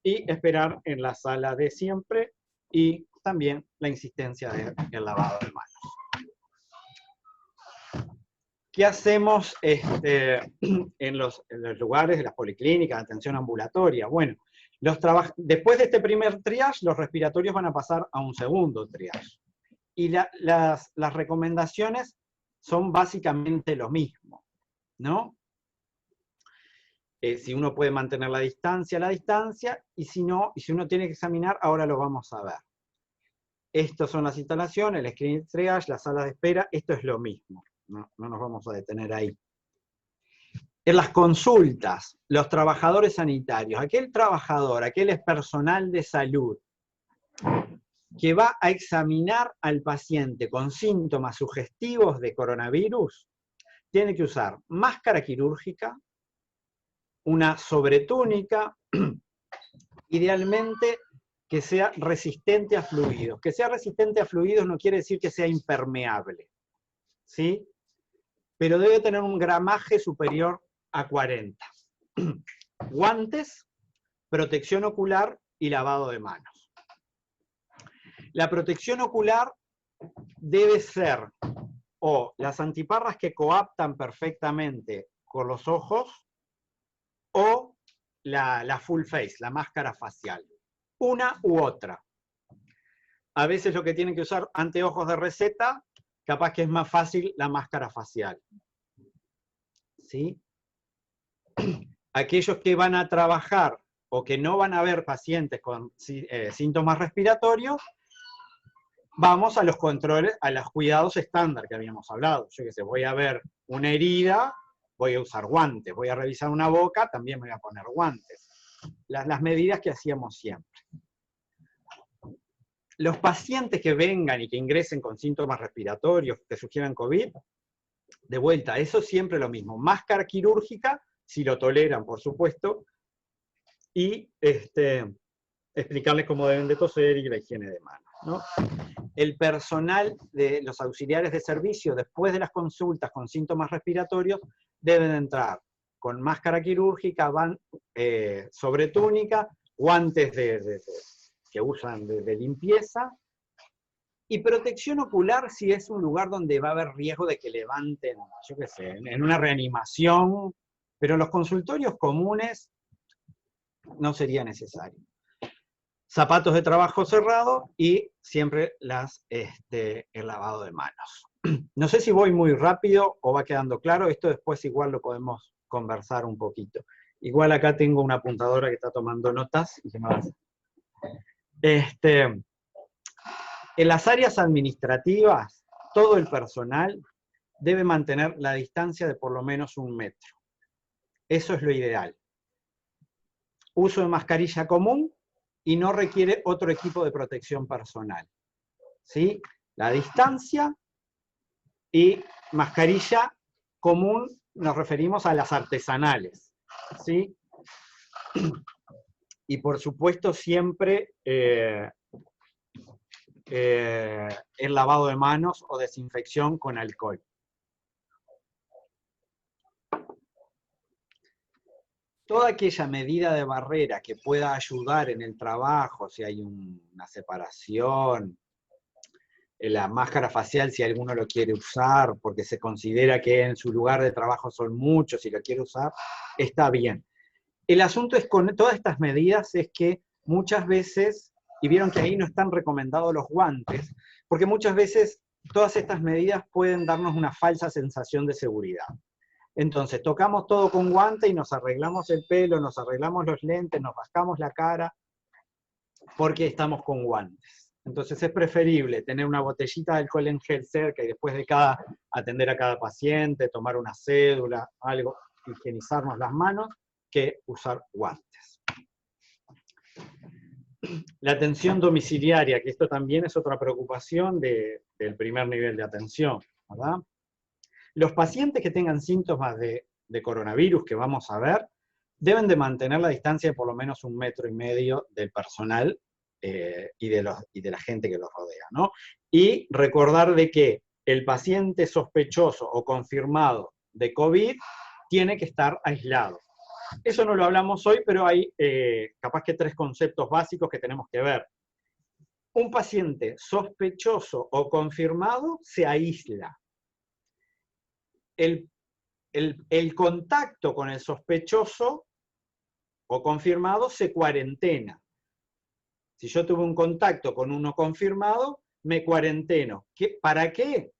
y esperar en la sala de siempre, y también la insistencia del lavado de manos. ¿Qué hacemos en los lugares de las policlínicas de atención ambulatoria? Bueno, después de este primer triage, los respiratorios van a pasar a un segundo triage. Y las recomendaciones son básicamente lo mismo, ¿no? Si uno puede mantener la distancia, y si no, y si uno tiene que examinar, ahora lo vamos a ver. Estas son las instalaciones, el screening triage, la sala de espera, esto es lo mismo. No nos vamos a detener ahí. En las consultas, los trabajadores sanitarios, aquel trabajador, aquel es personal de salud, que va a examinar al paciente con síntomas sugestivos de coronavirus, tiene que usar máscara quirúrgica, una sobretúnica, idealmente que sea resistente a fluidos. Que sea resistente a fluidos no quiere decir que sea impermeable, ¿sí? Pero debe tener un gramaje superior a 40. Guantes, protección ocular y lavado de manos. La protección ocular debe ser o las antiparras que coaptan perfectamente con los ojos, o la full face, la máscara facial. Una u otra. A veces lo que tienen que usar anteojos de receta, capaz que es más fácil la máscara facial. ¿Sí? Aquellos que van a trabajar o que no van a ver pacientes con síntomas respiratorios, vamos a los controles, a los cuidados estándar que habíamos hablado. Yo qué sé, voy a ver una herida, voy a usar guantes. Voy a revisar una boca, también me voy a poner guantes. Las medidas que hacíamos siempre. Los pacientes que vengan y que ingresen con síntomas respiratorios que sugieran COVID, de vuelta, eso siempre lo mismo. Máscara quirúrgica, si lo toleran, por supuesto, y explicarles cómo deben de toser y la higiene de manos, ¿no? El personal de los auxiliares de servicio, después de las consultas con síntomas respiratorios, deben entrar con máscara quirúrgica, sobretúnica, guantes que usan de limpieza, y protección ocular si es un lugar donde va a haber riesgo de que levanten, yo qué sé, en una reanimación, pero en los consultorios comunes no sería necesario. Zapatos de trabajo cerrado y siempre el lavado de manos. No sé si voy muy rápido o va quedando claro, esto después igual lo podemos conversar un poquito. Igual acá tengo una apuntadora que está tomando notas y que me va a hacer. En las áreas administrativas, todo el personal debe mantener la distancia de por lo menos 1 metro. Eso es lo ideal. Uso de mascarilla común y no requiere otro equipo de protección personal. ¿Sí? La distancia y mascarilla común nos referimos a las artesanales. ¿Sí? Y por supuesto siempre el lavado de manos o desinfección con alcohol. toda aquella medida de barrera que pueda ayudar en el trabajo, si hay una separación, la máscara facial si alguno lo quiere usar, porque se considera que en su lugar de trabajo son muchos y lo quiere usar, está bien. El asunto es con todas estas medidas es que muchas veces, y vieron que ahí no están recomendados los guantes, porque muchas veces todas estas medidas pueden darnos una falsa sensación de seguridad. Entonces, tocamos todo con guante y nos arreglamos el pelo, nos arreglamos los lentes, nos rascamos la cara, porque estamos con guantes. Entonces es preferible tener una botellita de alcohol en gel cerca y después de atender a cada paciente, tomar una cédula, algo, higienizarnos las manos, que usar guantes. La atención domiciliaria, que esto también es otra preocupación del primer nivel de atención, ¿verdad? Los pacientes que tengan síntomas de coronavirus, que vamos a ver, deben de mantener la distancia de por lo menos 1,5 metros del personal y de la gente que los rodea, ¿no? Y recordar de que el paciente sospechoso o confirmado de COVID tiene que estar aislado. Eso no lo hablamos hoy, pero hay capaz que 3 conceptos básicos que tenemos que ver. Un paciente sospechoso o confirmado se aísla. El contacto con el sospechoso o confirmado se cuarentena. Si yo tuve un contacto con uno confirmado, me cuarenteno. ¿Para qué?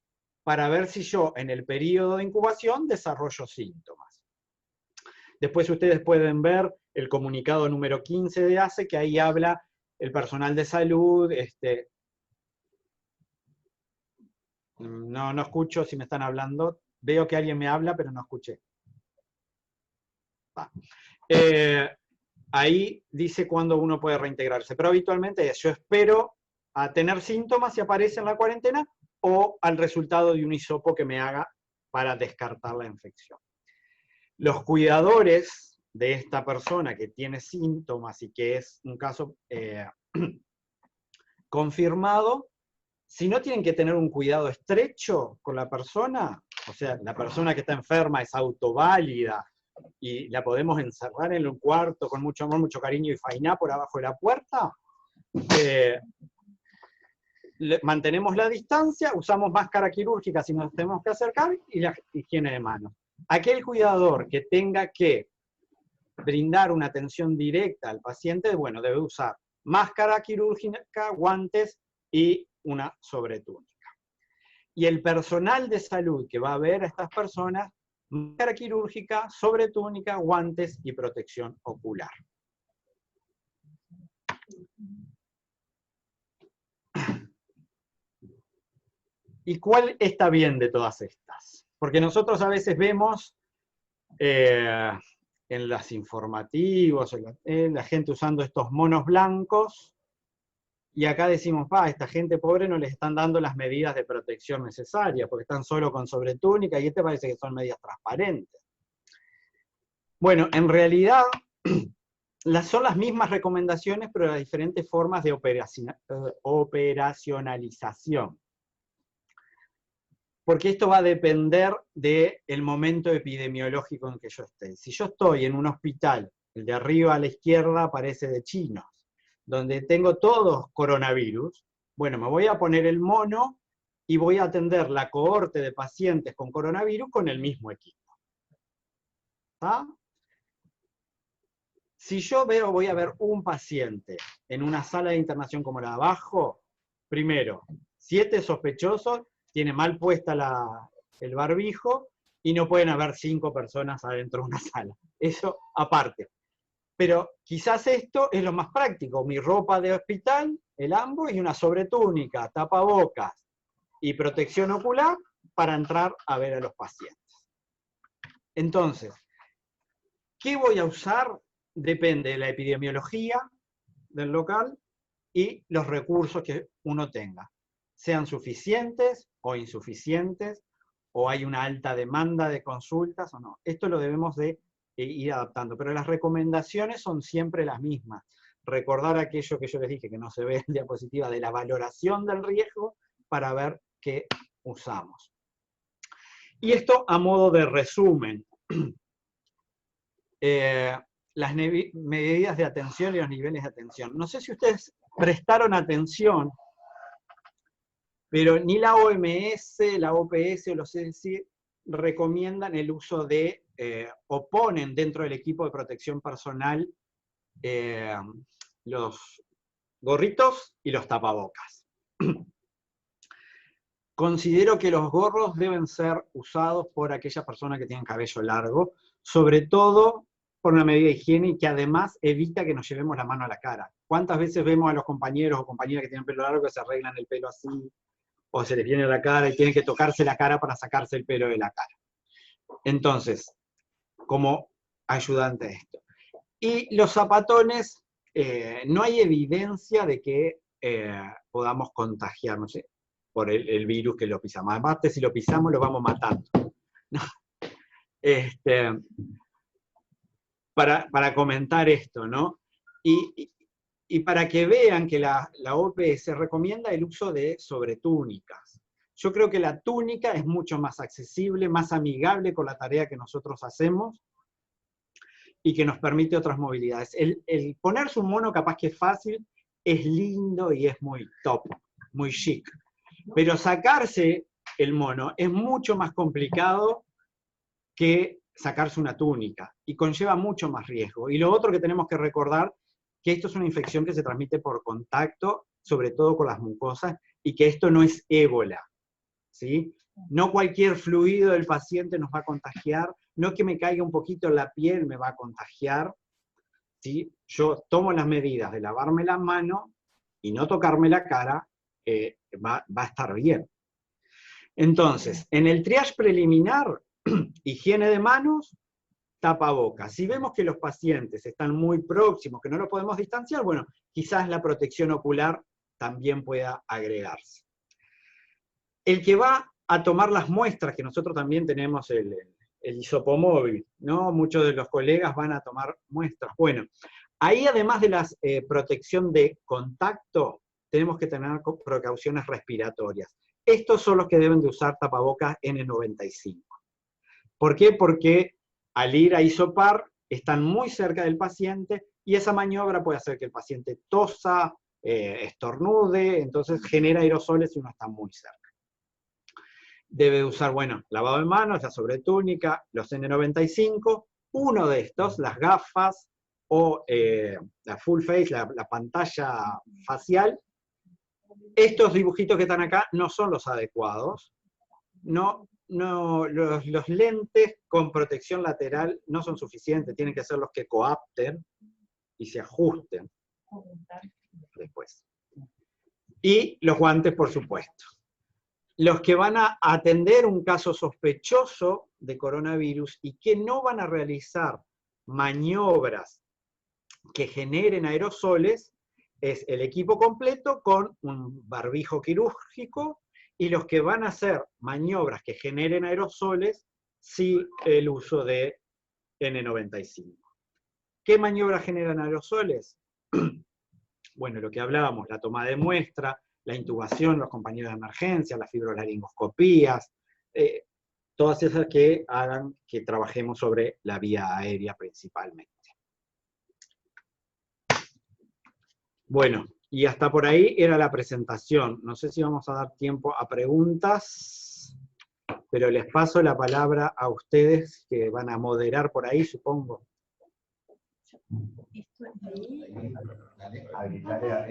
Para ver si yo en el periodo de incubación desarrollo síntomas. Después ustedes pueden ver el comunicado número 15 de ACE, que ahí habla el personal de salud. No escucho si me están hablando. Veo que alguien me habla, pero no escuché. Ahí dice cuándo uno puede reintegrarse, pero habitualmente yo espero a tener síntomas si aparece en la cuarentena o al resultado de un hisopo que me haga para descartar la infección. Los cuidadores de esta persona que tiene síntomas y que es un caso confirmado, si no tienen que tener un cuidado estrecho con la persona, o sea, la persona que está enferma es autoválida, y la podemos encerrar en un cuarto con mucho amor, mucho cariño y fainá por abajo de la puerta, mantenemos la distancia, usamos máscara quirúrgica si nos tenemos que acercar y la higiene de manos. Aquel cuidador que tenga que brindar una atención directa al paciente, bueno, debe usar máscara quirúrgica, guantes y una sobretúnica. Y el personal de salud que va a ver a estas personas, máscara quirúrgica, sobretúnica, guantes y protección ocular. ¿Y cuál está bien de todas estas? Porque nosotros a veces vemos en los informativos, la gente usando estos monos blancos, y acá decimos, esta gente pobre no les están dando las medidas de protección necesarias, porque están solo con sobretúnica, y parece que son medidas transparentes. Bueno, en realidad, son las mismas recomendaciones, pero las diferentes formas de operacionalización. Porque esto va a depender del momento epidemiológico en que yo esté. Si yo estoy en un hospital, el de arriba a la izquierda aparece de chinos, donde tengo todos coronavirus, bueno, me voy a poner el mono y voy a atender la cohorte de pacientes con coronavirus con el mismo equipo. ¿Ah? Si yo voy a ver un paciente en una sala de internación como la de abajo, primero, 7 sospechosos, tiene mal puesta el barbijo y no pueden haber 5 personas adentro de una sala. Eso aparte. Pero quizás esto es lo más práctico, mi ropa de hospital, el ambo y una sobretúnica, tapabocas y protección ocular para entrar a ver a los pacientes. Entonces, ¿qué voy a usar? Depende de la epidemiología del local y los recursos que uno tenga. Sean suficientes o insuficientes, o hay una alta demanda de consultas o no. Esto lo debemos de ir adaptando, pero las recomendaciones son siempre las mismas. Recordar aquello que yo les dije, que no se ve en diapositiva, de la valoración del riesgo para ver qué usamos. Y esto a modo de resumen. las medidas de atención y los niveles de atención. No sé si ustedes prestaron atención, pero ni la OMS, la OPS o los CDC recomiendan el uso de, o ponen dentro del equipo de protección personal los gorritos y los tapabocas. Considero que los gorros deben ser usados por aquellas personas que tienen cabello largo, sobre todo por una medida de higiene y que además evita que nos llevemos la mano a la cara. ¿Cuántas veces vemos a los compañeros o compañeras que tienen pelo largo que se arreglan el pelo así, o se les viene a la cara y tienen que tocarse la cara para sacarse el pelo de la cara? Entonces, como ayudante a esto. Y los zapatones, no hay evidencia de que podamos contagiarnos por el virus que lo pisamos. Además, si lo pisamos, lo vamos matando. Para comentar esto, ¿no? Y para que vean que la OPS recomienda el uso de sobretúnicas. Yo creo que la túnica es mucho más accesible, más amigable con la tarea que nosotros hacemos, y que nos permite otras movilidades. El ponerse un mono capaz que es fácil, es lindo y es muy top, muy chic. Pero sacarse el mono es mucho más complicado que sacarse una túnica, y conlleva mucho más riesgo. Y lo otro que tenemos que recordar, que esto es una infección que se transmite por contacto, sobre todo con las mucosas, y que esto no es ébola, ¿sí? No cualquier fluido del paciente nos va a contagiar, no que me caiga un poquito en la piel me va a contagiar, ¿sí? Yo tomo las medidas de lavarme las manos y no tocarme la cara, va a estar bien. Entonces, en el triage preliminar, higiene de manos, tapabocas. Si vemos que los pacientes están muy próximos, que no lo podemos distanciar, bueno, quizás la protección ocular también pueda agregarse. El que va a tomar las muestras, que nosotros también tenemos el hisopomóvil, ¿no? Muchos de los colegas van a tomar muestras. Bueno, ahí además de la protección de contacto, tenemos que tener precauciones respiratorias. Estos son los que deben de usar tapabocas N95. ¿Por qué? Porque al ir a hisopar, están muy cerca del paciente, y esa maniobra puede hacer que el paciente tosa, estornude, entonces genera aerosoles si uno está muy cerca. Debe usar, bueno, lavado de manos, la sobretúnica, los N95, uno de estos, las gafas, o la full face, la pantalla facial. Estos dibujitos que están acá no son los adecuados. Los lentes con protección lateral no son suficientes, tienen que ser los que coapten y se ajusten después. Y los guantes, por supuesto. Los que van a atender un caso sospechoso de coronavirus y que no van a realizar maniobras que generen aerosoles, es el equipo completo con un barbijo quirúrgico, y los que van a hacer maniobras que generen aerosoles, sí el uso de N95. ¿Qué maniobras generan aerosoles? Bueno, lo que hablábamos, la toma de muestra, la intubación, los compañeros de emergencia, las fibrolaringoscopías, todas esas que hagan que trabajemos sobre la vía aérea principalmente. Bueno, y hasta por ahí era la presentación. No sé si vamos a dar tiempo a preguntas, pero les paso la palabra a ustedes que van a moderar por ahí, supongo. Acá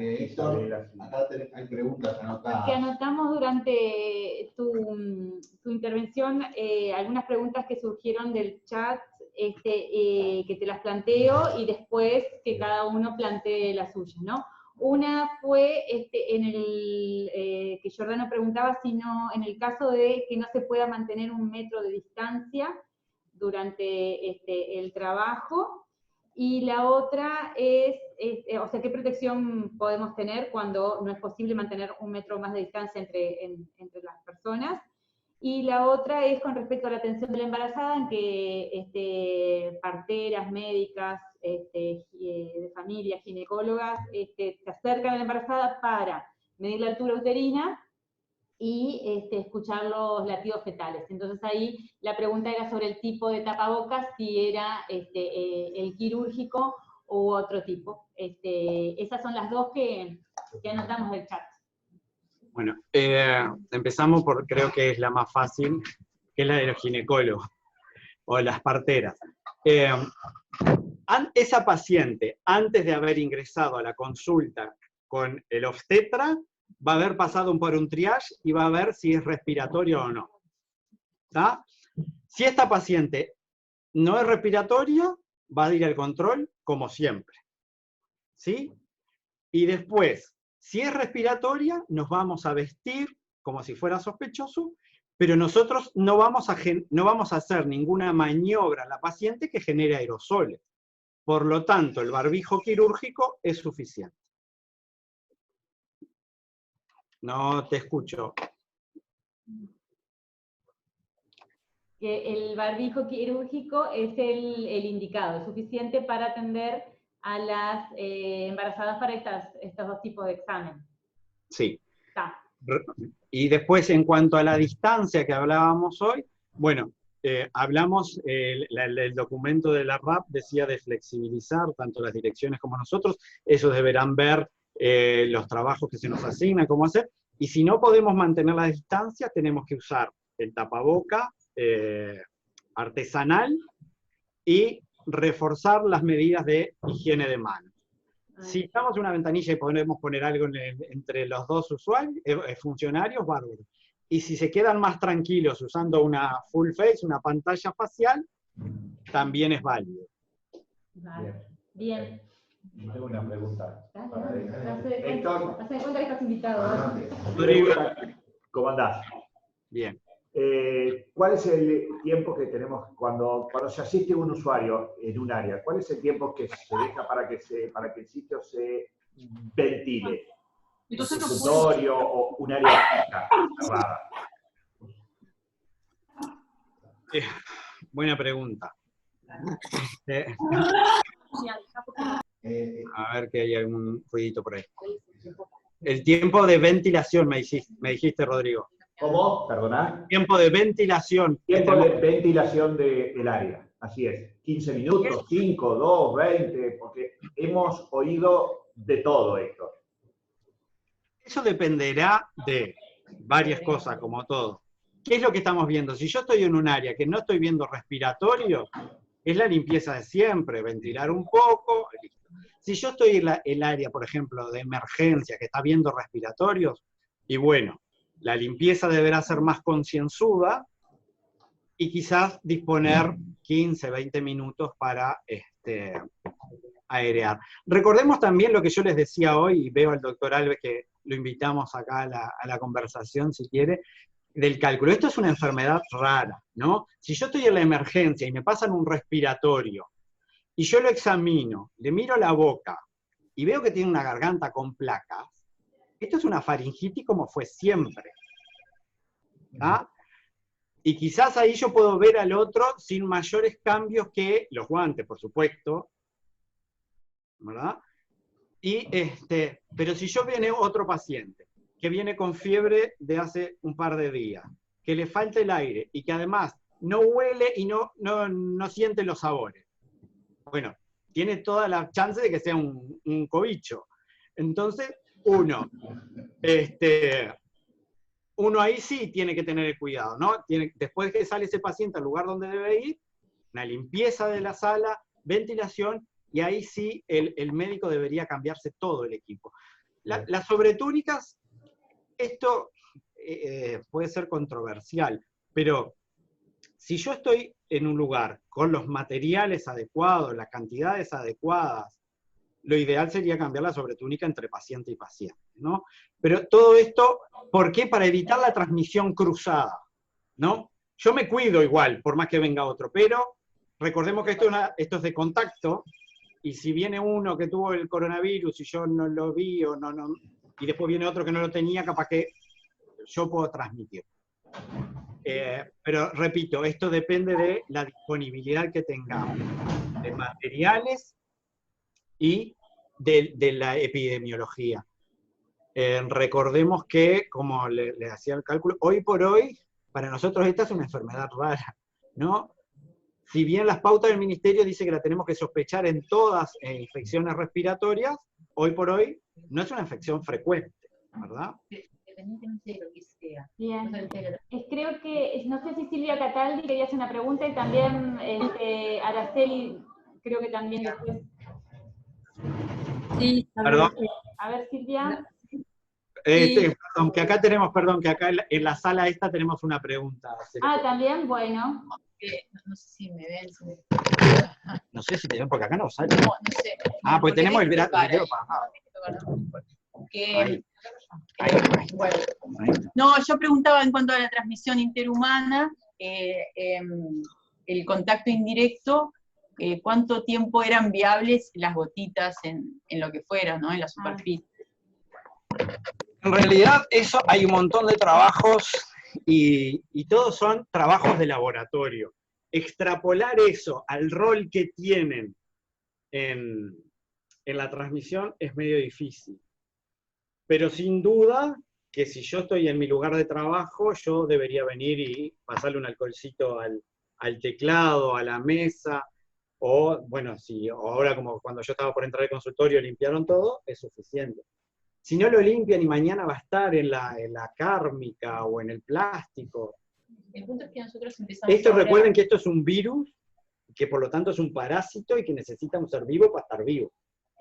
hay preguntas anotadas. Que anotamos durante tu intervención algunas preguntas que surgieron del chat, que te las planteo y después que cada uno plantee las suyas, ¿no? Una fue que Jordano preguntaba si no, en el caso de que no se pueda mantener 1 metro de distancia durante el trabajo. Y la otra es, o sea, ¿qué protección podemos tener cuando no es posible mantener 1 metro más de distancia entre las personas? Y la otra es con respecto a la atención de la embarazada, en que parteras, médicas, de familia, ginecólogas, se acercan a la embarazada para medir la altura uterina y escuchar los latidos fetales. Entonces ahí la pregunta era sobre el tipo de tapabocas, si era el quirúrgico u otro tipo. Esas son las dos que anotamos del chat. Bueno, empezamos por, creo que es la más fácil, que es la de los ginecólogos, o de las parteras. Esa paciente, antes de haber ingresado a la consulta con el obstetra, va a haber pasado por un triage y va a ver si es respiratorio o no. ¿Está? Si esta paciente no es respiratoria, va a ir al control como siempre. ¿Sí? Y después, si es respiratoria, nos vamos a vestir como si fuera sospechoso, pero nosotros no vamos a hacer ninguna maniobra a la paciente que genere aerosoles. Por lo tanto, el barbijo quirúrgico es suficiente. No te escucho. Que el barbijo quirúrgico es el indicado, es suficiente para atender a las embarazadas para estos dos tipos de examen. Sí. Está. Y después, en cuanto a la distancia que hablábamos hoy, bueno, hablamos, el documento de la RAP decía de flexibilizar tanto las direcciones como nosotros, ellos deberán ver los trabajos que se nos asignan, cómo hacer, y si no podemos mantener la distancia, tenemos que usar el tapaboca artesanal y reforzar las medidas de higiene de manos. Si estamos en una ventanilla y podemos poner algo entre los dos usuarios, funcionarios, bárbaro. Y si se quedan más tranquilos usando una full face, una pantalla facial, también es válido. Vale. Bien. Tengo una pregunta. Héctor. Haz de cuenta que estás invitado. Rodrigo. ¿Cómo andás? Bien. ¿Cuál es el tiempo que tenemos cuando se asiste un usuario en un área? ¿Cuál es el tiempo que se deja para que el sitio se ventile? ¿Un consultorio o un área cerrada? Buena pregunta. A ver que hay algún ruidito por ahí. El tiempo de ventilación, me dijiste, Rodrigo. ¿Cómo? ¿Perdona? Tiempo de ventilación. Tiempo de ventilación del área, así es. 15 minutos, 5, 2, 20, porque hemos oído de todo esto. Eso dependerá de varias cosas, como todo. ¿Qué es lo que estamos viendo? Si yo estoy en un área que no estoy viendo respiratorio, es la limpieza de siempre, ventilar un poco, listo. Si yo estoy en el área, por ejemplo, de emergencia, que está viendo respiratorios, y bueno, la limpieza deberá ser más concienzuda y quizás disponer 15, 20 minutos para airear. Recordemos también lo que yo les decía hoy, y veo al doctor Alves que lo invitamos acá a la conversación si quiere, del cálculo. Esto es una enfermedad rara, ¿no? Si yo estoy en la emergencia y me pasan un respiratorio, y yo lo examino, le miro la boca, y veo que tiene una garganta con placas, esto es una faringitis como fue siempre. ¿Ah? Y quizás ahí yo puedo ver al otro sin mayores cambios que los guantes, por supuesto, ¿verdad? Pero si yo viene otro paciente, que viene con fiebre de hace un par de días, que le falta el aire, y que además no huele y no siente los sabores, bueno, tiene toda la chance de que sea un cobicho. Entonces, uno ahí sí tiene que tener el cuidado, ¿no? Después que sale ese paciente al lugar donde debe ir, una limpieza de la sala, ventilación, y ahí sí el médico debería cambiarse todo el equipo. Las sobretúnicas, esto puede ser controversial, pero si yo estoy en un lugar con los materiales adecuados, las cantidades adecuadas, lo ideal sería cambiar la sobretúnica entre paciente y paciente, ¿no? Pero todo esto, ¿por qué? Para evitar la transmisión cruzada, ¿no? Yo me cuido igual, por más que venga otro, pero recordemos que esto es de contacto, y si viene uno que tuvo el coronavirus y yo no lo vi, y después viene otro que no lo tenía, capaz que yo puedo transmitir. Pero repito, esto depende de la disponibilidad que tengamos, de materiales y de la epidemiología. recordemos que, como le hacía el cálculo, hoy por hoy, para nosotros esta es una enfermedad rara, ¿no? Si bien las pautas del ministerio dicen que la tenemos que sospechar en todas infecciones respiratorias, hoy por hoy no es una infección frecuente, ¿verdad? Independientemente de lo que sea. Bien. Creo que, no sé si Silvia Cataldi quería hacer una pregunta y también Araceli, creo que también después. Sí, perdón. A ver, Silvia. Perdón, que acá tenemos, que acá en la sala esta tenemos una pregunta. También, bueno. No sé si me ven. No sé si te ven, porque acá no sale. No sé. Pues tenemos el video bajado. Bueno. No, yo preguntaba en cuanto a la transmisión interhumana, el contacto indirecto, ¿cuánto tiempo eran viables las gotitas en lo que fuera, ¿no? En la superficie? En realidad, eso hay un montón de trabajos y todos son trabajos de laboratorio. Extrapolar eso al rol que tienen en la transmisión es medio difícil. Pero sin duda que si yo estoy en mi lugar de trabajo, yo debería venir y pasarle un alcoholcito al teclado, a la mesa, o bueno, si ahora como cuando yo estaba por entrar al consultorio limpiaron todo, es suficiente. Si no lo limpian y mañana va a estar en la cármica o en el plástico. El punto es que nosotros empezamos Recuerden que esto es un virus, que por lo tanto es un parásito y que necesita un ser vivo para estar vivo.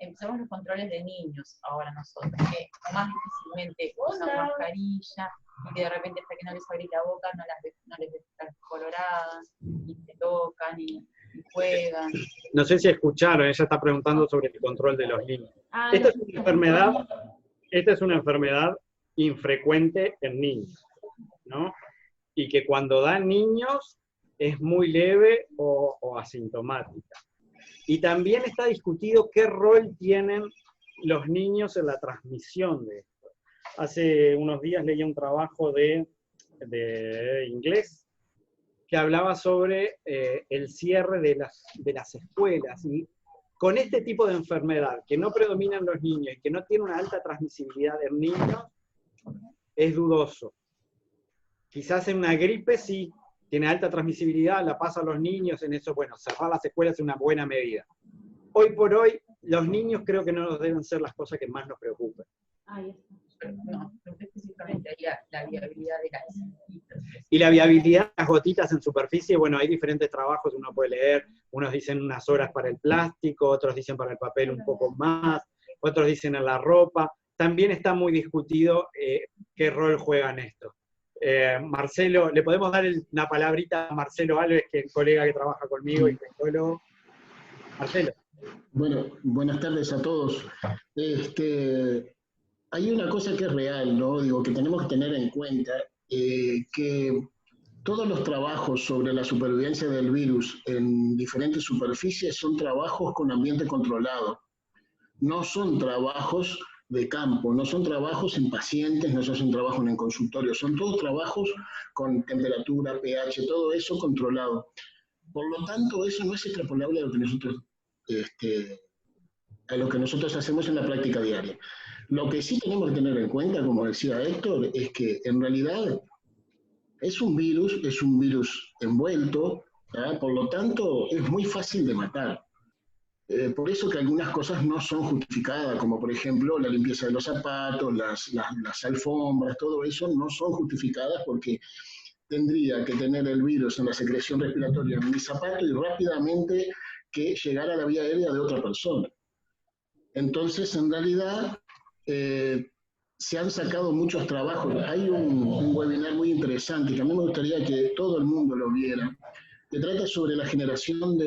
Empezamos los controles de niños ahora nosotros, que más difícilmente usan mascarilla, y que de repente hasta que no les abrís la boca no les ves coloradas, y te tocan, y juegan. No sé si escucharon, ella está preguntando sobre el control de los niños. Esta es una enfermedad infrecuente en niños, ¿no? Y que cuando dan niños es muy leve o asintomática. Y también está discutido qué rol tienen los niños en la transmisión de esto. Hace unos días leí un trabajo de inglés que hablaba sobre el cierre de las escuelas. Y con este tipo de enfermedad, que no predominan los niños y que no tiene una alta transmisibilidad en niños, es dudoso. Quizás en una gripe sí, tiene alta transmisibilidad, la pasa a los niños, en eso, bueno, cerrar las escuelas es una buena medida. Hoy por hoy, los niños creo que no nos deben ser las cosas que más nos preocupen. No, específicamente la viabilidad de las gotitas. Y la viabilidad de las gotitas en superficie, bueno, hay diferentes trabajos, uno puede leer, unos dicen unas horas para el plástico, otros dicen para el papel un poco más, otros dicen en la ropa. También está muy discutido qué rol juegan esto. Marcelo, ¿le podemos dar una palabrita a Marcelo Alves, que es el colega que trabaja conmigo, infectólogo? Marcelo. Bueno, buenas tardes a todos. Hay una cosa que es real, ¿no? Digo, que tenemos que tener en cuenta, que todos los trabajos sobre la supervivencia del virus en diferentes superficies son trabajos con ambiente controlado. No son trabajos de campo, no son trabajos en pacientes, no son trabajos en consultorio, son todos trabajos con temperatura, pH, todo eso controlado. Por lo tanto, eso no es extrapolable a lo que nosotros hacemos en la práctica diaria. Lo que sí tenemos que tener en cuenta, como decía Héctor, es que en realidad es un virus envuelto, ¿verdad? Por lo tanto es muy fácil de matar. Por eso que algunas cosas no son justificadas, como por ejemplo la limpieza de los zapatos, las alfombras, todo eso no son justificadas porque tendría que tener el virus en la secreción respiratoria en mi zapato y rápidamente que llegara a la vía aérea de otra persona. Entonces, en realidad, se han sacado muchos trabajos. Hay un webinar muy interesante que a mí me gustaría que todo el mundo lo viera, que trata sobre la generación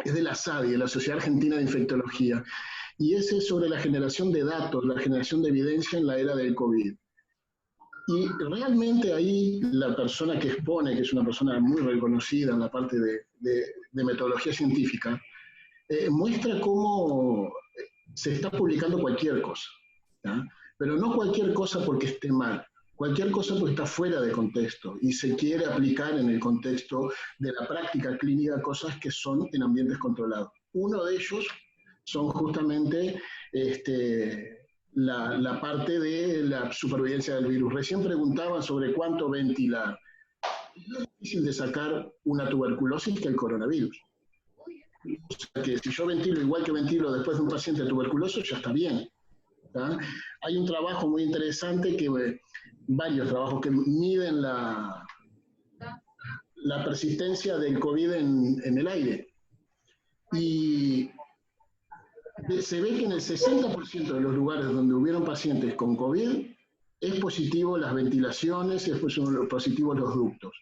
es de la SADI, la Sociedad Argentina de Infectología, y ese es sobre la generación de datos, la generación de evidencia en la era del COVID. Y realmente ahí la persona que expone, que es una persona muy reconocida en la parte de metodología científica, muestra cómo se está publicando cualquier cosa, ¿ya? Pero no cualquier cosa porque esté mal, cualquier cosa porque está fuera de contexto y se quiere aplicar en el contexto de la práctica clínica cosas que son en ambientes controlados. Uno de ellos son justamente la parte de la supervivencia del virus. Recién preguntaban sobre cuánto ventilar. Es más difícil de sacar una tuberculosis que el coronavirus. O sea que si yo ventilo igual que ventilo después de un paciente tuberculoso, ya está bien. ¿Tá? Hay un trabajo muy interesante, varios trabajos que miden la persistencia del COVID en el aire. Y se ve que en el 60% de los lugares donde hubieron pacientes con COVID, es positivo las ventilaciones, es positivo los ductos.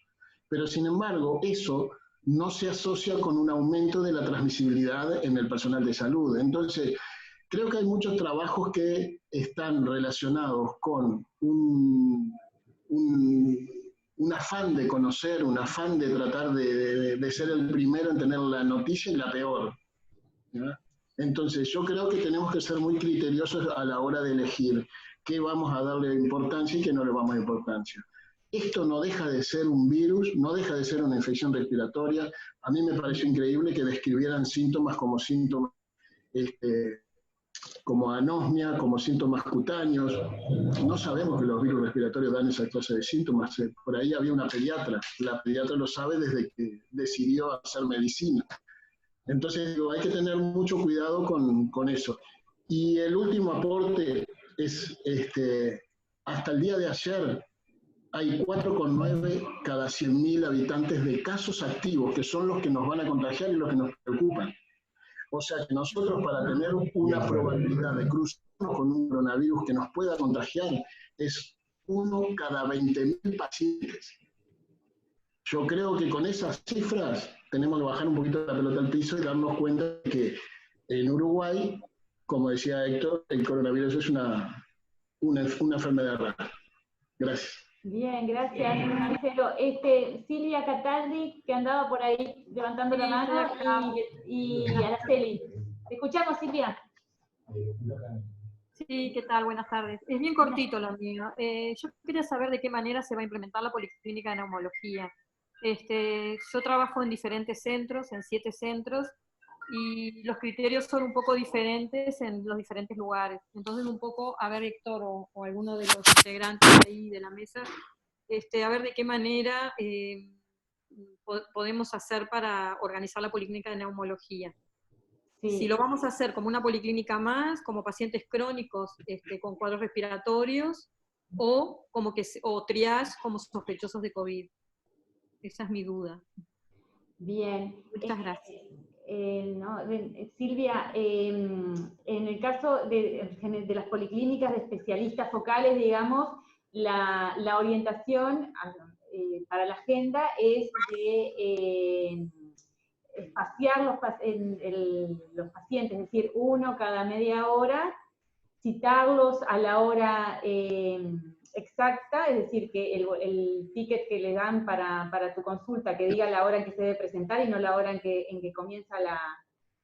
Pero sin embargo, eso no se asocia con un aumento de la transmisibilidad en el personal de salud. Entonces, creo que hay muchos trabajos que están relacionados con un afán de conocer, un afán de tratar de ser el primero en tener la noticia y la peor, ¿ya? Entonces, yo creo que tenemos que ser muy criteriosos a la hora de elegir qué vamos a darle importancia y qué no le vamos a dar importancia. Esto no deja de ser un virus, no deja de ser una infección respiratoria. A mí me pareció increíble que describieran síntomas como como anosmia, como síntomas cutáneos. No sabemos que los virus respiratorios dan esa clase de síntomas. Por ahí había una pediatra. La pediatra lo sabe desde que decidió hacer medicina. Entonces, hay que tener mucho cuidado con eso. Y el último aporte es, hasta el día de ayer, hay 4,9 cada 100.000 habitantes de casos activos, que son los que nos van a contagiar y los que nos preocupan. O sea que nosotros, para tener una probabilidad de cruzarnos con un coronavirus que nos pueda contagiar, es 1 cada 20.000 pacientes. Yo creo que con esas cifras tenemos que bajar un poquito la pelota al piso y darnos cuenta de que en Uruguay, como decía Héctor, el coronavirus es una enfermedad rara. Gracias. Bien, gracias, Marcelo. Silvia Cataldi, que andaba por ahí levantando la mano, y Araceli. ¿Te escuchamos, Silvia? Sí, ¿qué tal? Buenas tardes. Es bien cortito lo mío. Yo quería saber de qué manera se va a implementar la policlínica de neumología. Yo trabajo en diferentes centros, en 7 centros, y los criterios son un poco diferentes en los diferentes lugares. Entonces, un poco, a ver, Héctor o alguno de los integrantes ahí de la mesa, a ver de qué manera podemos hacer para organizar la policlínica de neumología. Sí. Si lo vamos a hacer como una policlínica más, como pacientes crónicos con cuadros respiratorios, o triage como sospechosos de COVID. Esa es mi duda. Bien. Muchas gracias. Silvia, en el caso de las policlínicas de especialistas focales, digamos, la orientación para la agenda es de espaciar los pacientes, es decir, uno cada media hora, citarlos a la hora exacta, es decir, que el ticket que le dan para tu consulta, que diga la hora en que se debe presentar y no la hora en que comienza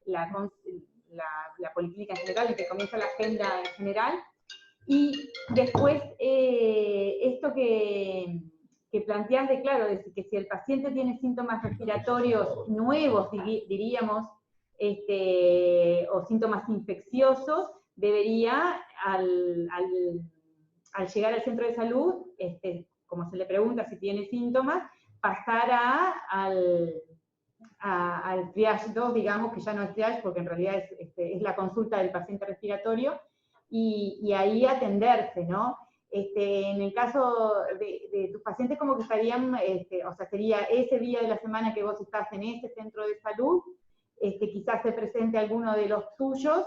la policlínica en general, en que comienza la agenda en general. Y después, esto que planteas de, claro, de que si el paciente tiene síntomas respiratorios nuevos, diríamos, o síntomas infecciosos, debería, al llegar al centro de salud, como se le pregunta si tiene síntomas, pasar al triage 2, digamos, que ya no es triage, porque en realidad es la consulta del paciente respiratorio, y ahí atenderse, ¿no? En el caso de tus pacientes, como que estarían, o sea, sería ese día de la semana que vos estás en ese centro de salud, quizás se presente alguno de los tuyos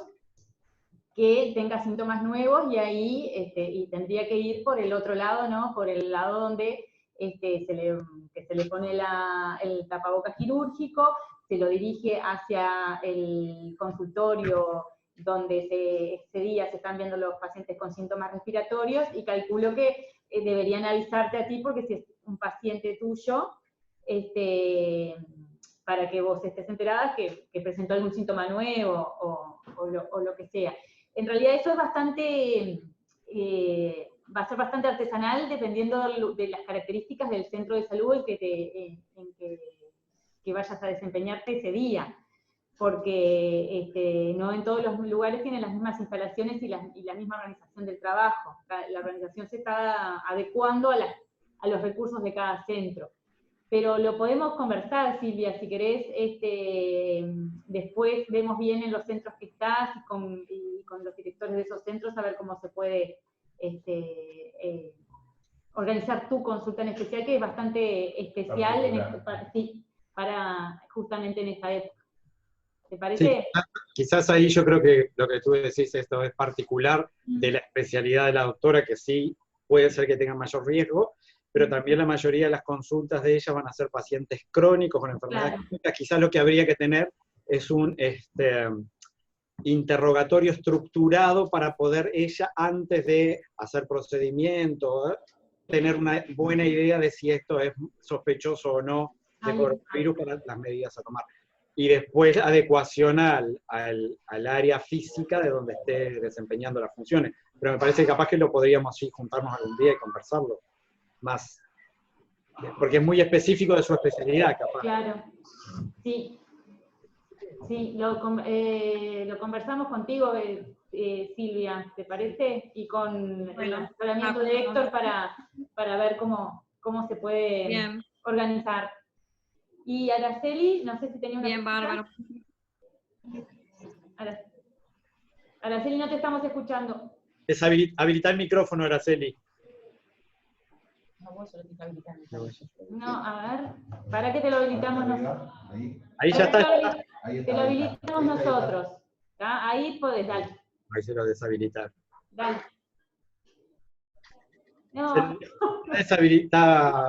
que tenga síntomas nuevos, y ahí y tendría que ir por el otro lado, ¿no? Por el lado donde se le pone el tapabocas quirúrgico, se lo dirige hacia el consultorio donde ese día se están viendo los pacientes con síntomas respiratorios, y calculo que deberían avisarte a ti, porque si es un paciente tuyo, para que vos estés enterada que presentó algún síntoma nuevo o lo que sea. En realidad eso es bastante, va a ser bastante artesanal, dependiendo de las características del centro de salud en que vayas a desempeñarte ese día. porque no en todos los lugares tienen las mismas instalaciones y la misma organización del trabajo. La organización se está adecuando a los recursos de cada centro. Pero lo podemos conversar, Silvia, si querés, después vemos bien en los centros que estás y con los directores de esos centros a ver cómo se puede organizar tu consulta en especial, que es bastante especial para justamente en esta época. ¿Te parece? Sí, quizás ahí yo creo que lo que tú decís, esto es particular de la especialidad de la doctora, que sí puede ser que tenga mayor riesgo, pero también la mayoría de las consultas de ella van a ser pacientes crónicos con enfermedades crónicas. Quizás lo que habría que tener es un interrogatorio estructurado para poder ella, antes de hacer procedimiento, tener una buena idea de si esto es sospechoso o no de coronavirus para las medidas a tomar. Y después adecuación al área física de donde esté desempeñando las funciones. Pero me parece que capaz que lo podríamos así juntarnos algún día y conversarlo más. Porque es muy específico de su especialidad, capaz. Claro, sí. Sí, lo conversamos contigo, Silvia, ¿te parece? Y con el asesoramiento de Héctor para ver cómo se puede organizar. Y Araceli, no sé si tenía una pregunta. Bien, bárbaro. Araceli, no te estamos escuchando. Habilitar el micrófono, Araceli. No, a ver, ¿para qué te lo habilitamos nosotros? Ahí ya está. Te lo habilitamos nosotros. ¿Está? Ahí podés, dale. Ahí se lo deshabilitar. Dale. No. Está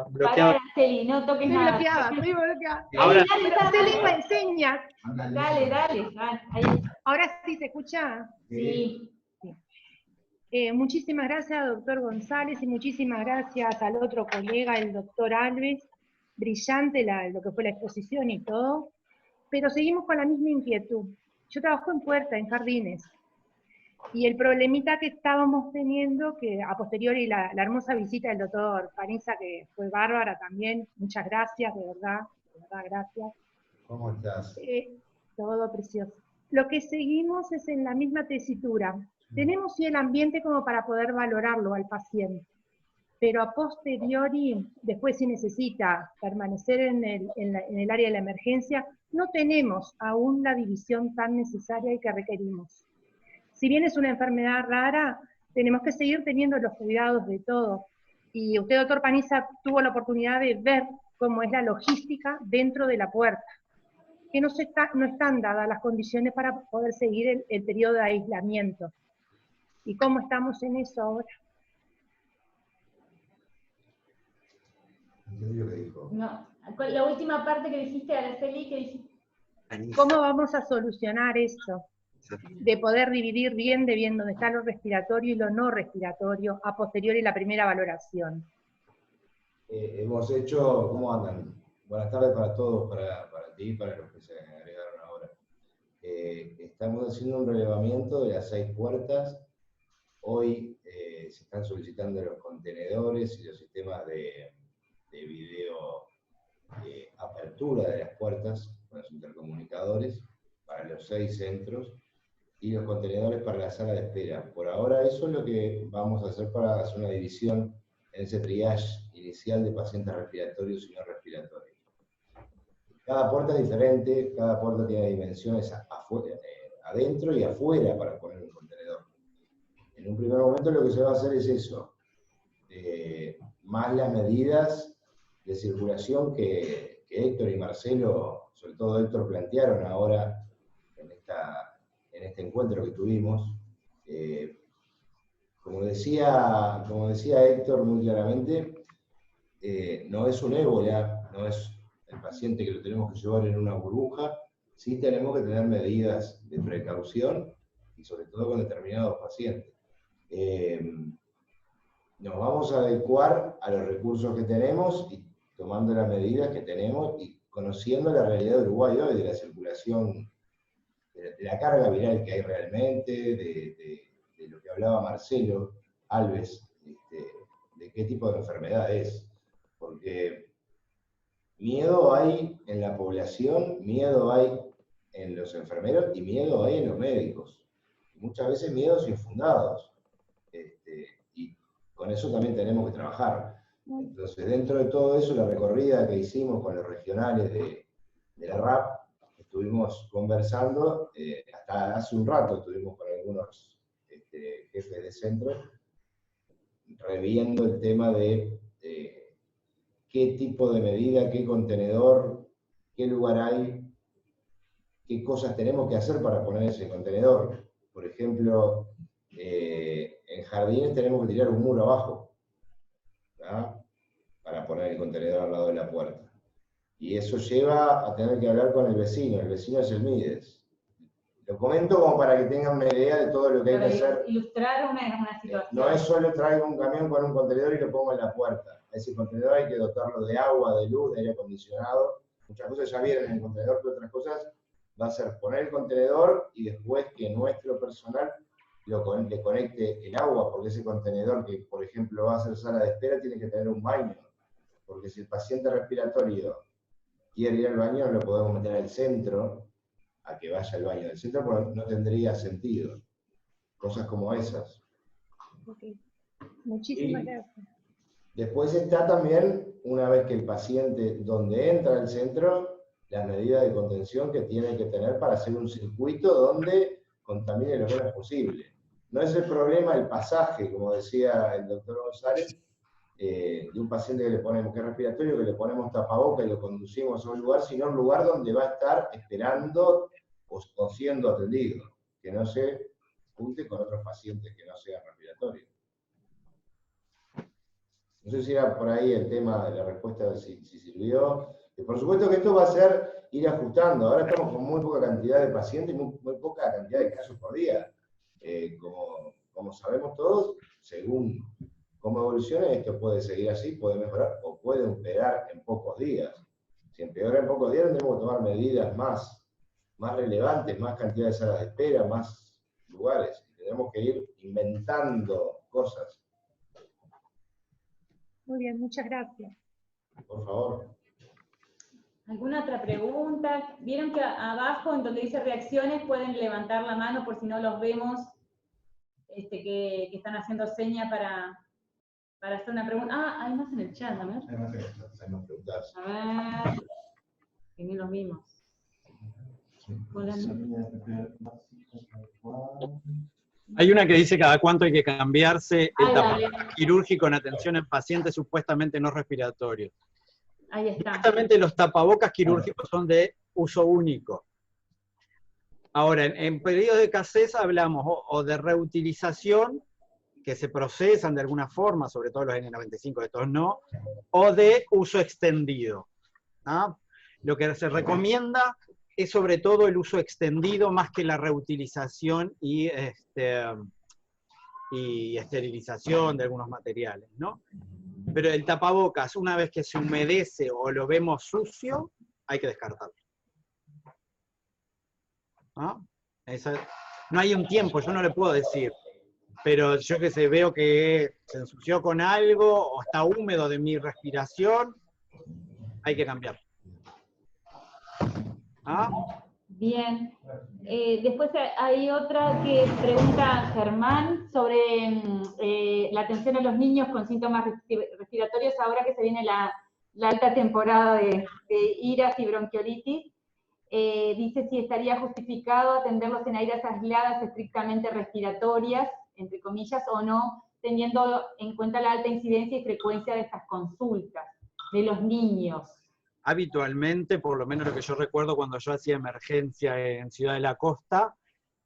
bloqueado. Pará, Araceli, no toques nada. Estoy bloqueada. Ahora. Araceli me enseña. Dale. Ahí. Ahora sí se escucha. Sí. Muchísimas gracias, doctor González, y muchísimas gracias al otro colega, el doctor Alves. Brillante lo que fue la exposición y todo, pero seguimos con la misma inquietud. Yo trabajo en Puerta, en jardines, y el problemita que estábamos teniendo, que a posteriori la hermosa visita del doctor Paniza, que fue bárbara también, muchas gracias, de verdad, gracias. ¿Cómo estás? Todo precioso. Lo que seguimos es en la misma tesitura. Tenemos sí el ambiente como para poder valorarlo al paciente, pero a posteriori, después si necesita permanecer en el área de la emergencia, no tenemos aún la división tan necesaria y que requerimos. Si bien es una enfermedad rara, tenemos que seguir teniendo los cuidados de todo. Y usted, doctor Paniza, tuvo la oportunidad de ver cómo es la logística dentro de la puerta, que no están dadas las condiciones para poder seguir el periodo de aislamiento. ¿Y cómo estamos en eso ahora? No, la última parte que dijiste, Araceli, que dijiste. ¿Cómo vamos a solucionar eso? De poder dividir bien dónde está lo respiratorio y lo no respiratorio, a posteriori la primera valoración. Hemos hecho, ¿cómo andan? Buenas tardes para todos, para ti y para los que se agregaron ahora. Estamos haciendo un relevamiento de las 6 puertas. Hoy se están solicitando los contenedores y los sistemas de video apertura de las puertas con los intercomunicadores para los 6 centros y los contenedores para la sala de espera. Por ahora eso es lo que vamos a hacer para hacer una división en ese triage inicial de pacientes respiratorios y no respiratorios. Cada puerta es diferente, cada puerta tiene dimensiones adentro y afuera para poner un contenedor. En un primer momento lo que se va a hacer es eso, más las medidas de circulación que Héctor y Marcelo, sobre todo Héctor, plantearon ahora en este encuentro que tuvimos. Como decía Héctor muy claramente, no es un ébola, no es el paciente que lo tenemos que llevar en una burbuja, sí tenemos que tener medidas de precaución y sobre todo con determinados pacientes. Nos vamos a adecuar a los recursos que tenemos y tomando las medidas que tenemos y conociendo la realidad de Uruguay hoy, de la circulación, de la carga viral que hay realmente, de lo que hablaba Marcelo Alves, de qué tipo de enfermedad es. Porque miedo hay en la población, miedo hay en los enfermeros y miedo hay en los médicos. Muchas veces miedos infundados. Y con eso también tenemos que trabajar. Entonces, dentro de todo eso, la recorrida que hicimos con los regionales de la RAP, estuvimos conversando, hasta hace un rato estuvimos con algunos jefes de centro, reviendo el tema de qué tipo de medida, qué contenedor, qué lugar hay, qué cosas tenemos que hacer para poner ese contenedor. Por ejemplo, en jardines tenemos que tirar un muro abajo, ¿tá? Para poner el contenedor al lado de la puerta. Y eso lleva a tener que hablar con el vecino es el MIDES. Lo comento como para que tengan una idea de todo lo que hay que hacer. Ilustrar una situación. No es solo traigo un camión con un contenedor y lo pongo en la puerta. Ese contenedor hay que dotarlo de agua, de luz, de aire acondicionado. Muchas cosas ya vienen en el contenedor, pero otras cosas va a ser poner el contenedor y después que nuestro personal le conecte el agua, porque ese contenedor que, por ejemplo, va a ser sala de espera, tiene que tener un baño. Porque si el paciente respiratorio quiere ir al baño, no lo podemos meter al centro, a que vaya al baño del centro, porque no tendría sentido. Cosas como esas. Okay. Muchísimas gracias. Después está también, una vez que el paciente, donde entra al centro, las medidas de contención que tiene que tener para hacer un circuito donde contamine lo menos posible. No es el problema el pasaje, como decía el doctor González, de un paciente que le ponemos que es respiratorio, que le ponemos tapaboca y lo conducimos a un lugar, sino un lugar donde va a estar esperando o siendo atendido, que no se junte con otros pacientes que no sean respiratorios. No sé si era por ahí el tema de la respuesta de si sirvió. Y por supuesto que esto va a ser ir ajustando. Ahora estamos con muy poca cantidad de pacientes y muy poca cantidad de casos por día. Como sabemos todos, según cómo evolucione, esto puede seguir así, puede mejorar o puede empeorar en pocos días. Si empeora en pocos días, tendremos que tomar medidas más relevantes, más cantidad de salas de espera, más lugares. Tenemos que ir inventando cosas. Muy bien, muchas gracias. Por favor. ¿Alguna otra pregunta? Vieron que abajo, en donde dice reacciones, pueden levantar la mano por si no los vemos, que están haciendo seña para hacer una pregunta. Ah, hay más en el chat, ¿no? Hay más preguntas. A ver, que ni los vimos. Hola. Hay una que dice cada cuánto hay que cambiarse el tapabocas quirúrgico en atención en pacientes supuestamente no respiratorios. Ahí está. Supuestamente los tapabocas quirúrgicos son de uso único. Ahora, en periodos de escasez hablamos o de reutilización, que se procesan de alguna forma, sobre todo los N95, de estos no, o de uso extendido. ¿Ah? Lo que se recomienda es sobre todo el uso extendido más que la reutilización y esterilización de algunos materiales, ¿no? Pero el tapabocas, una vez que se humedece o lo vemos sucio, hay que descartarlo. ¿No? No hay un tiempo, yo no le puedo decir, pero yo que sé, veo que se ensució con algo o está húmedo de mi respiración, hay que cambiarlo. ¿Ah? Bien. Después hay otra que pregunta Germán sobre la atención a los niños con síntomas respiratorios ahora que se viene la alta temporada de iras y bronquiolitis. Dice si estaría justificado atenderlos en áreas aisladas estrictamente respiratorias, entre comillas, o no, teniendo en cuenta la alta incidencia y frecuencia de estas consultas de los niños. Habitualmente, por lo menos lo que yo recuerdo cuando yo hacía emergencia en Ciudad de la Costa,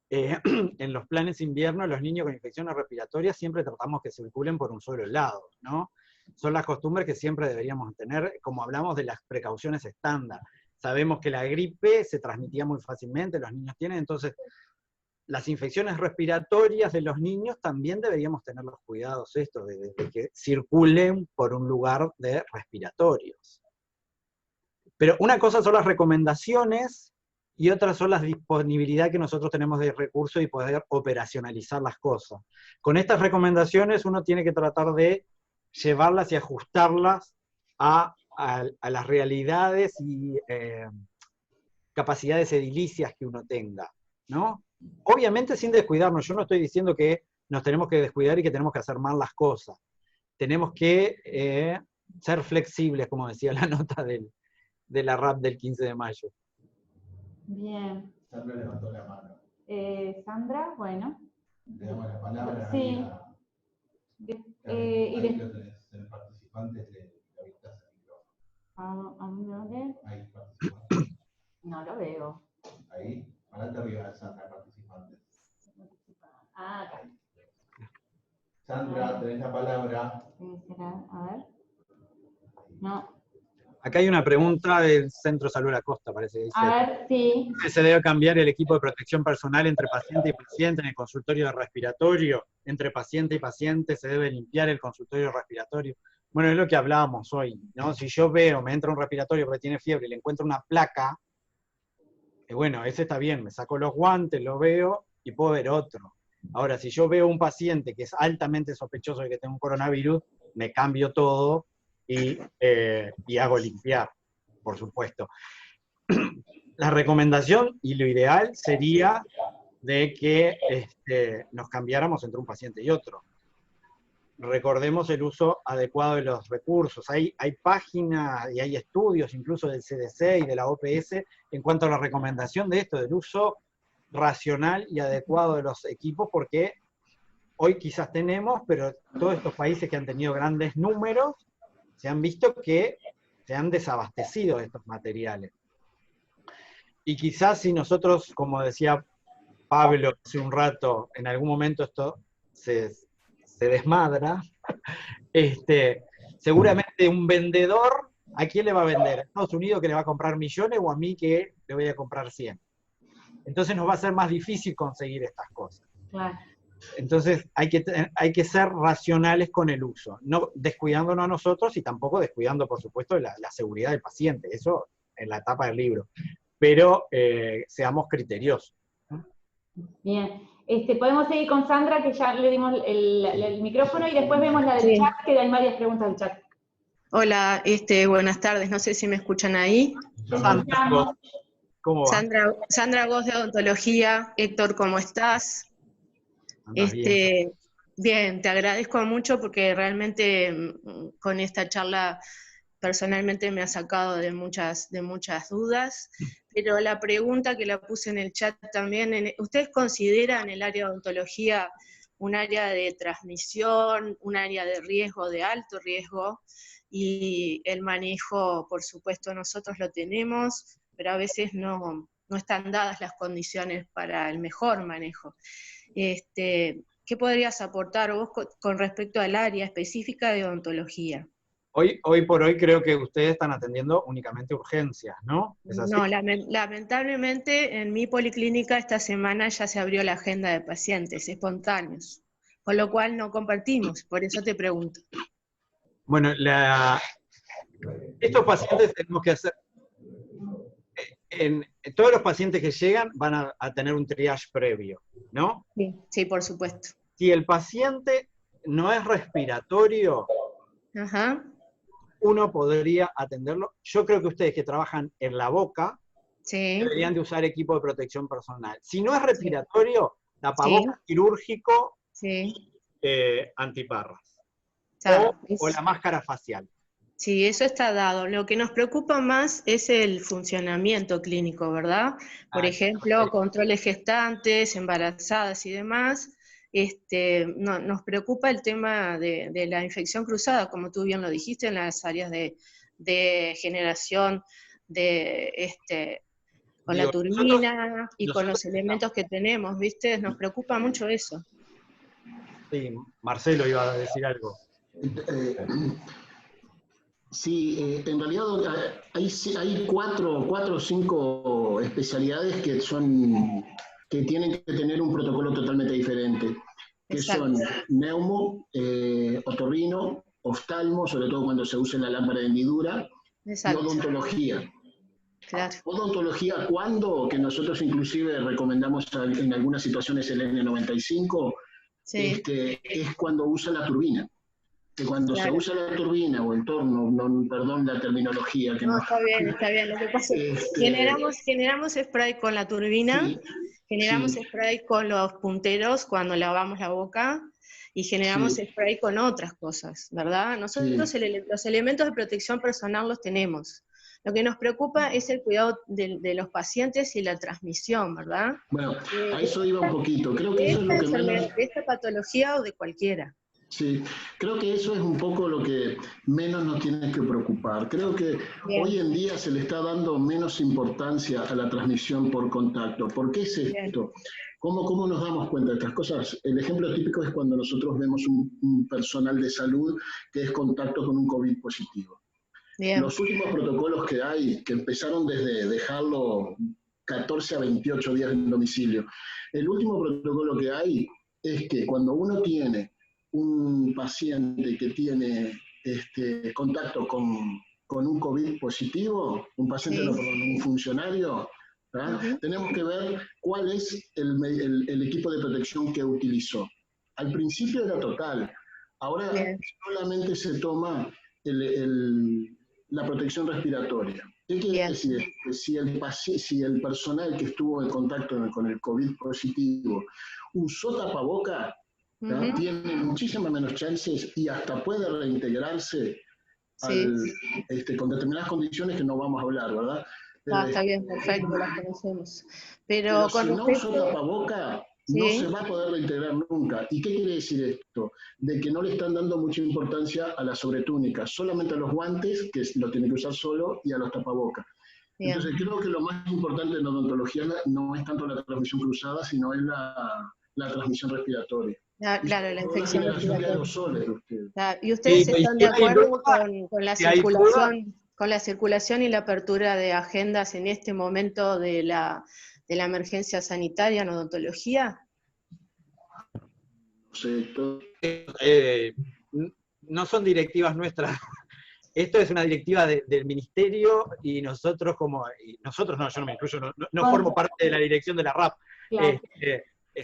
en los planes invierno, los niños con infecciones respiratorias siempre tratamos que circulen por un solo lado, ¿no? Son las costumbres que siempre deberíamos tener, como hablamos de las precauciones estándar. Sabemos que la gripe se transmitía muy fácilmente, los niños tienen, entonces las infecciones respiratorias de los niños también deberíamos tener los cuidados estos, de que circulen por un lugar de respiratorios. Pero una cosa son las recomendaciones y otra son la disponibilidad que nosotros tenemos de recursos y poder operacionalizar las cosas. Con estas recomendaciones uno tiene que tratar de llevarlas y ajustarlas a las realidades y capacidades edilicias que uno tenga, ¿no? Obviamente sin descuidarnos, yo no estoy diciendo que nos tenemos que descuidar y que tenemos que hacer mal las cosas. Tenemos que ser flexibles, como decía la nota de la RAP del 15 de mayo. Bien. Sandra levantó la mano. Sandra, bueno. Le damos la palabra. Sí. Ahí lo tenés, el participante le habilitas el micrófono. ¿A dónde? Ahí, participante. No lo veo. Ahí, parate arriba, Sandra, participante. Ah, acá. Sandra, tenés la palabra. ¿Será? A ver. No. Acá hay una pregunta del Centro Salud La Costa, parece. Dice, A ver, sí. ¿se debe cambiar el equipo de protección personal entre paciente y paciente en el consultorio respiratorio? ¿Entre paciente y paciente se debe limpiar el consultorio respiratorio? Bueno, es lo que hablábamos hoy, ¿no? Si yo veo, me entra un respiratorio porque tiene fiebre y le encuentro una placa, bueno, ese está bien, me saco los guantes, lo veo y puedo ver otro. Ahora, si yo veo un paciente que es altamente sospechoso de que tenga un coronavirus, me cambio todo y hago limpiar, por supuesto. La recomendación y lo ideal sería de que nos cambiáramos entre un paciente y otro. Recordemos el uso adecuado de los recursos. Hay páginas y hay estudios incluso del CDC y de la OPS en cuanto a la recomendación de esto, del uso racional y adecuado de los equipos, porque hoy quizás tenemos, pero todos estos países que han tenido grandes números, se han visto que se han desabastecido de estos materiales. Y quizás si nosotros, como decía Pablo hace un rato, en algún momento esto se desmadra, seguramente un vendedor, ¿a quién le va a vender? ¿A Estados Unidos que le va a comprar millones o a mí que le voy a comprar 100? Entonces nos va a ser más difícil conseguir estas cosas. Claro. Entonces hay que ser racionales con el uso, no descuidándonos a nosotros y tampoco descuidando, por supuesto, la seguridad del paciente, eso en la tapa del libro, pero seamos criteriosos. Bien, podemos seguir con Sandra, que ya le dimos el micrófono, y después vemos la del chat, que hay varias preguntas del chat. Hola, buenas tardes, no sé si me escuchan ahí. Sandra, ¿cómo va? Sandra Goz de Odontología. Héctor, ¿cómo estás? Bien, te agradezco mucho porque realmente con esta charla personalmente me ha sacado de muchas dudas, pero la pregunta que la puse en el chat también, ¿ustedes consideran el área de odontología un área de transmisión, un área de riesgo, de alto riesgo? Y el manejo, por supuesto, nosotros lo tenemos, pero a veces no están dadas las condiciones para el mejor manejo. ¿Qué podrías aportar vos con respecto al área específica de odontología? Hoy por hoy creo que ustedes están atendiendo únicamente urgencias, ¿no? ¿Es así? No, lamentablemente en mi policlínica esta semana ya se abrió la agenda de pacientes espontáneos, con lo cual no compartimos, por eso te pregunto. Bueno, estos pacientes tenemos que hacer... todos los pacientes que llegan van a tener un triage previo, ¿no? Sí, por supuesto. Si el paciente no es respiratorio, ajá, uno podría atenderlo. Yo creo que ustedes que trabajan en la boca, sí, deberían de usar equipo de protección personal. Si no es respiratorio, tapabocas quirúrgico, antiparras. O la máscara facial. Sí, eso está dado. Lo que nos preocupa más es el funcionamiento clínico, ¿verdad? Por ejemplo, controles gestantes, embarazadas y demás. Nos preocupa el tema de la infección cruzada, como tú bien lo dijiste, en las áreas de generación con la turbina y con los elementos que tenemos, ¿viste? Nos preocupa mucho eso. Sí, Marcelo iba a decir algo. Sí, en realidad hay cuatro o cinco especialidades que tienen que tener un protocolo totalmente diferente, que son neumo, otorrino, oftalmo, sobre todo cuando se usa la lámpara de hendidura, y odontología. Claro. Odontología, que nosotros inclusive recomendamos en algunas situaciones el N95, es cuando usa la turbina. que cuando se Claro. usa la turbina o el torno, no, perdón la terminología, que No, no, está bien, está bien. Lo que pasa es que generamos spray con la turbina, Sí, generamos sí. spray con los punteros cuando lavamos la boca y generamos Sí. spray con otras cosas, ¿verdad? Nosotros los elementos de protección personal los tenemos. Lo que nos preocupa es el cuidado de los pacientes y la transmisión, ¿verdad? Bueno, a eso iba un poquito. Creo que De eso es esta lo que enfermedad, menos... de esta patología o de cualquiera. Sí, creo que eso es un poco lo que menos nos tiene que preocupar. Creo que Bien. hoy en día se le está dando menos importancia a la transmisión por contacto. ¿Por qué es esto? ¿Cómo nos damos cuenta de estas cosas? El ejemplo típico es cuando nosotros vemos un personal de salud que es contacto con un COVID positivo. Bien. Los últimos protocolos que hay, que empezaron desde dejarlo 14 a 28 días en domicilio, el último protocolo que hay es que cuando uno tiene un paciente que tiene contacto con un COVID positivo, un paciente, no, perdón, un funcionario, tenemos que ver cuál es el equipo de protección que utilizó. Al principio era total, ahora solamente se toma la protección respiratoria. ¿Qué quiere decir? Que si el personal que estuvo en contacto con el COVID positivo usó tapaboca, tiene muchísimas menos chances y hasta puede reintegrarse con determinadas condiciones que no vamos a hablar, ¿verdad? Está bien, perfecto, las conocemos. Pero con si no usó tapaboca, no se va a poder reintegrar nunca. ¿Y qué quiere decir esto? De que no le están dando mucha importancia a la sobretúnica, solamente a los guantes, que lo tiene que usar solo, y a los tapabocas. Bien. Entonces creo que lo más importante en la odontología no es tanto la transmisión cruzada, sino es la transmisión respiratoria. Claro, la infección respiratoria. ¿Y Sí, ustedes están de acuerdo con la si circulación y la apertura de agendas en este momento de la emergencia sanitaria en odontología? No son directivas nuestras. Esto es una directiva del ministerio y nosotros yo no me incluyo, no formo parte de la dirección de la RAP. Claro.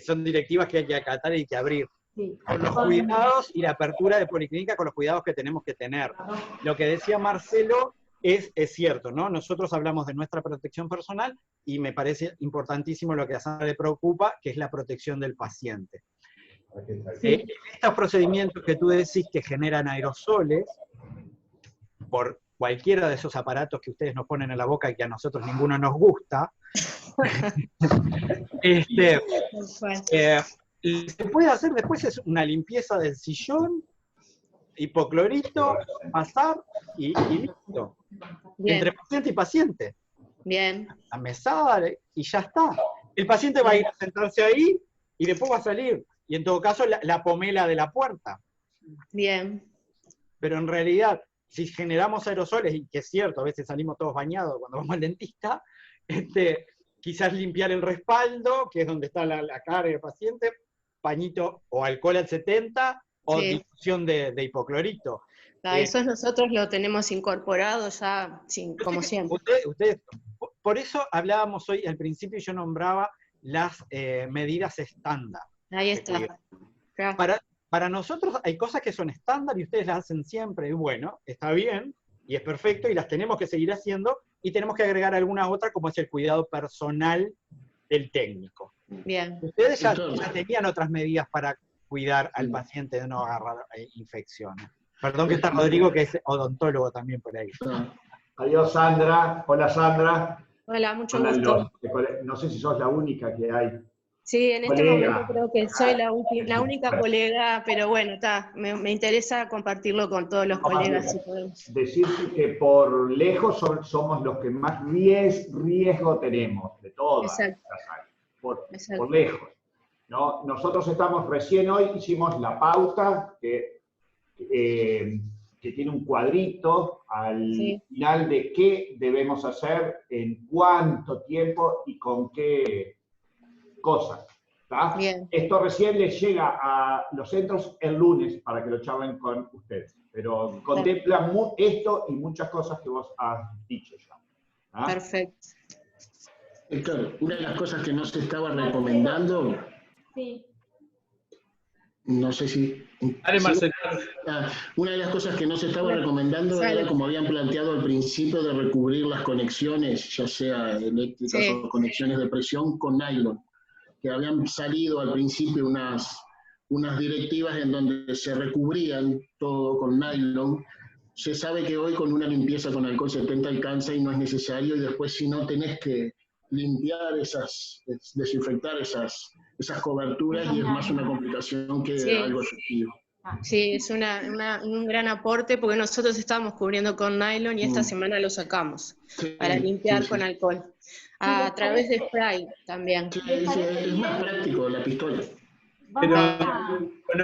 Son directivas que hay que acatar y que abrir. Sí. Con los cuidados y la apertura de policlínica con los cuidados que tenemos que tener. Lo que decía Marcelo es cierto, ¿no? Nosotros hablamos de nuestra protección personal y me parece importantísimo lo que a Sandra le preocupa, que es la protección del paciente. Estos procedimientos que tú decís que generan aerosoles, por cualquiera de esos aparatos que ustedes nos ponen en la boca y que a nosotros ninguno nos gusta, se puede hacer después es una limpieza del sillón, hipoclorito, pasar y listo. Bien. Entre paciente y paciente. Bien. La mesada y ya está. El paciente va a ir a sentarse ahí y después va a salir. Y en todo caso la pomela de la puerta. Bien. Pero en realidad, si generamos aerosoles, y que es cierto, a veces salimos todos bañados cuando vamos al dentista, quizás limpiar el respaldo, que es donde está la cara del paciente, pañito o alcohol al 70, o difusión de hipoclorito. Eso nosotros lo tenemos incorporado ya, como siempre. Ustedes, por eso hablábamos hoy, al principio yo nombraba las medidas estándar. Ahí está. Para nosotros hay cosas que son estándar y ustedes las hacen siempre, y bueno, está bien, y es perfecto, y las tenemos que seguir haciendo, y tenemos que agregar alguna otra, como es el cuidado personal del técnico. Bien. Ustedes ya tenían otras medidas para cuidar al paciente de no agarrar infecciones. Perdón que está Rodrigo, que es odontólogo también por ahí. Adiós, Sandra. Hola, Sandra. Hola, mucho gusto. No sé si sos la única que hay. Sí, en este momento creo que soy la única colega, pero bueno, me interesa compartirlo con todos los colegas si podemos. Decirte que por lejos somos los que más riesgo tenemos de todas las áreas, por lejos. ¿No? Nosotros recién hoy hicimos la pauta que tiene un cuadrito al final de qué debemos hacer, en cuánto tiempo y con qué cosas. Esto recién les llega a los centros el lunes para que lo charlen con ustedes, pero contempla esto y muchas cosas que vos has dicho ya. Perfecto. Héctor, una de las cosas que no se estaba recomendando No sé si... Dale, Marcelo. Una de las cosas que no se estaba recomendando era, como habían planteado al principio, de recubrir las conexiones, ya sea eléctricas o conexiones de presión, con nylon. Que habían salido al principio unas directivas en donde se recubrían todo con nylon. Se sabe que hoy con una limpieza con alcohol 70 alcanza y no es necesario, y después si no tenés que limpiar desinfectar esas coberturas, y es más una complicación que algo efectivo. Sí, es un gran aporte, porque nosotros estábamos cubriendo con nylon y esta semana lo sacamos para limpiar con alcohol. A través de spray también. Es más práctico la pistola. Pero,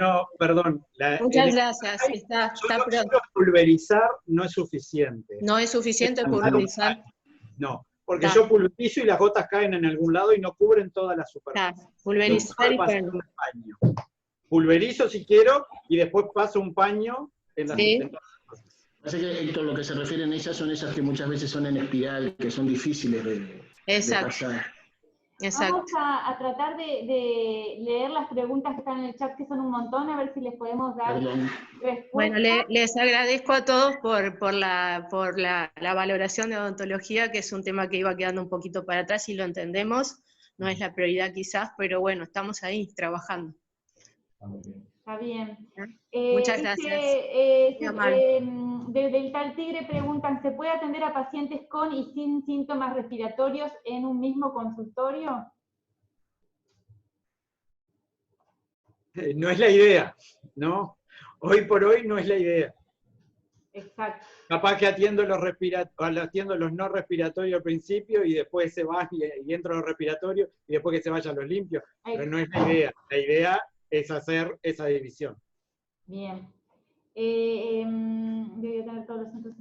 no, perdón. Muchas gracias. Está pronto. Pulverizar no es suficiente. No es suficiente pulverizar. No, porque yo pulverizo y las gotas caen en algún lado y no cubren toda la superficie. Pulverizar y paño. Pulverizo si quiero y después paso un paño en las Así que, Héctor, lo que se refieren ellas son esas que muchas veces son en espiral, que son difíciles de pasar. Vamos a tratar de leer las preguntas que están en el chat, que son un montón, a ver si les podemos dar respuesta. Bueno, les agradezco a todos por la valoración de odontología, que es un tema que iba quedando un poquito para atrás y lo entendemos, no es la prioridad quizás, pero bueno, estamos ahí trabajando. Está bien. Muchas gracias. Desde el Tal Tigre preguntan, ¿se puede atender a pacientes con y sin síntomas respiratorios en un mismo consultorio? No es la idea, ¿no? Hoy por hoy no es la idea. Exacto. Capaz que atiendo los no respiratorios al principio y después se va y entro a los respiratorios y después que se vayan los limpios. Pero no es la idea. La idea es hacer esa división. Bien. Debería tener todos los centros.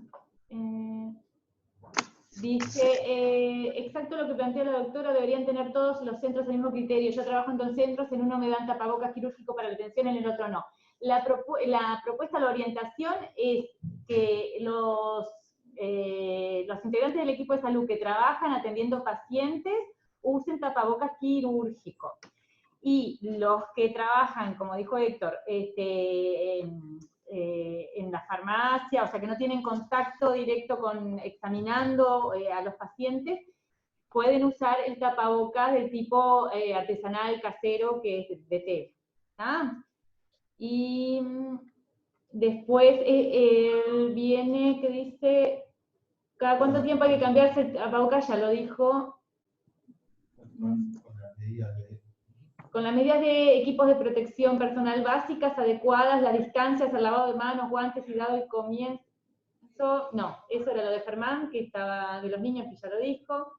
Dice, exacto lo que planteó la doctora, deberían tener todos los centros el mismo criterio. Yo trabajo en 2 centros, en uno me dan tapabocas quirúrgico para la atención, en el otro no. La propuesta, la orientación es que los integrantes del equipo de salud que trabajan atendiendo pacientes usen tapabocas quirúrgico. Y los que trabajan, como dijo Héctor, en la farmacia, o sea, que no tienen contacto directo examinando a los pacientes, pueden usar el tapabocas del tipo artesanal, casero, que es de té. Y después viene que dice, ¿cada cuánto tiempo hay que cambiarse el tapabocas? Ya lo dijo. Con las medidas de equipos de protección personal básicas, adecuadas, las distancias, el lavado de manos, guantes y dado el comienzo. No, eso era lo de Fermán, que estaba de los niños, que ya lo dijo.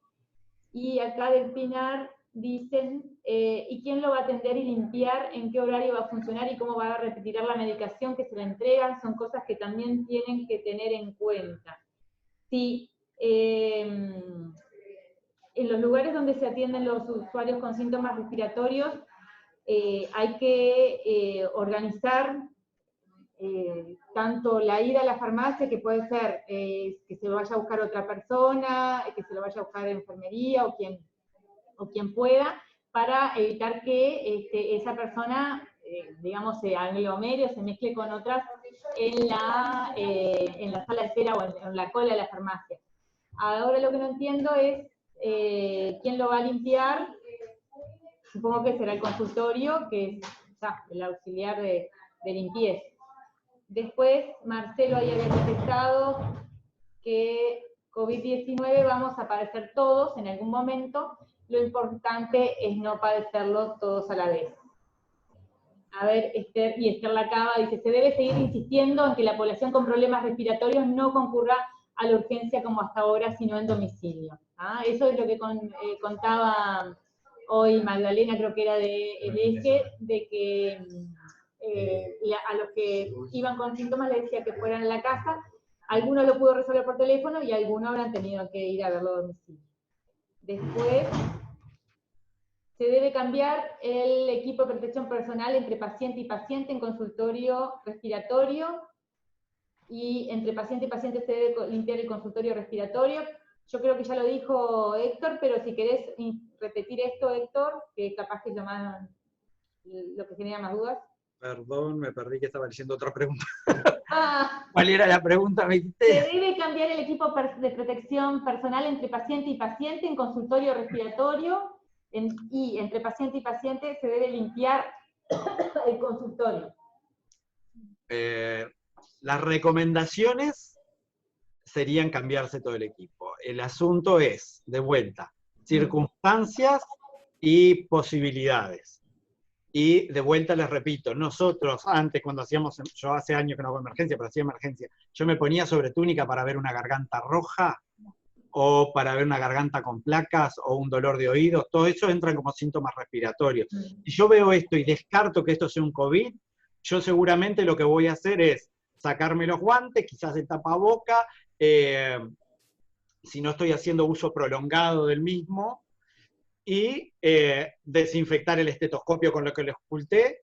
Y acá del Pinar dicen, ¿y quién lo va a atender y limpiar? ¿En qué horario va a funcionar? ¿Y cómo va a retirar la medicación que se le entregan? Son cosas que también tienen que tener en cuenta. Sí, en los lugares donde se atienden los usuarios con síntomas respiratorios, hay que organizar tanto la ida a la farmacia, que puede ser que se lo vaya a buscar otra persona, que se lo vaya a buscar en enfermería o quien pueda, para evitar que esa persona, digamos, se aglomere o se mezcle con otras en la sala de espera o en la cola de la farmacia. Ahora lo que no entiendo es quién lo va a limpiar. Supongo que será el consultorio, que es el auxiliar de limpieza. Después, Marcelo ahí había detectado que COVID-19 vamos a padecer todos en algún momento. Lo importante es no padecerlo todos a la vez. A ver, Esther Lacaba dice, se debe seguir insistiendo en que la población con problemas respiratorios no concurra a la urgencia como hasta ahora, sino en domicilio. Eso es lo que contaba hoy Magdalena, creo que era del Eje, de que a los que iban con síntomas les decía que fueran a la casa. Algunos lo pudo resolver por teléfono y algunos habrán tenido que ir a verlo a domicilio. Después, se debe cambiar el equipo de protección personal entre paciente y paciente en consultorio respiratorio, y entre paciente y paciente se debe limpiar el consultorio respiratorio. Yo creo que ya lo dijo Héctor, pero si querés repetir esto, Héctor, que capaz que es lo que genera más dudas. Perdón, me perdí que estaba leyendo otra pregunta. Ah, ¿Cuál era la pregunta? ¿Me dijiste? se debe cambiar el equipo de protección personal entre paciente y paciente en consultorio respiratorio y entre paciente y paciente se debe limpiar el consultorio. Las recomendaciones serían cambiarse todo el equipo. El asunto es, de vuelta, circunstancias y posibilidades. Y de vuelta les repito, nosotros antes cuando hacíamos, yo hace años que no hago emergencia, pero hacía emergencia, yo me ponía sobre túnica para ver una garganta roja, o para ver una garganta con placas, o un dolor de oídos, todo eso entran como síntomas respiratorios. Si yo veo esto y descarto que esto sea un COVID, yo seguramente lo que voy a hacer es sacarme los guantes, quizás el tapaboca, si no estoy haciendo uso prolongado del mismo, y desinfectar el estetoscopio con lo que lo oculté,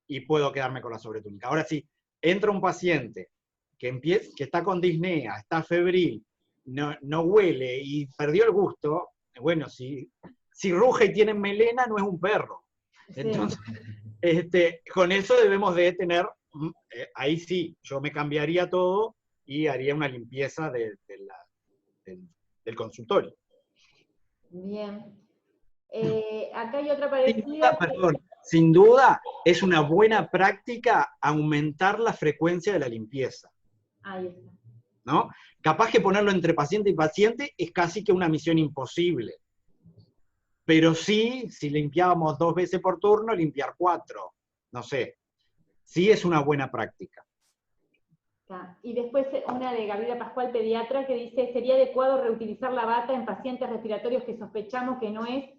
y puedo quedarme con la sobretúnica. Ahora sí, entra un paciente que está con disnea, está febril, no huele y perdió el gusto, bueno, si ruge y tiene melena, no es un perro. Entonces, con eso debemos de tener, ahí sí, yo me cambiaría todo y haría una limpieza del consultorio. Bien. Acá hay otra parecida. Sin duda, es una buena práctica aumentar la frecuencia de la limpieza. Ahí está. ¿No? Capaz que ponerlo entre paciente y paciente es casi que una misión imposible. Pero sí, si limpiábamos 2 veces por turno, limpiar 4. No sé. Sí es una buena práctica. Y después una de Gabriela Pascual, pediatra, que dice, ¿sería adecuado reutilizar la bata en pacientes respiratorios que sospechamos que no es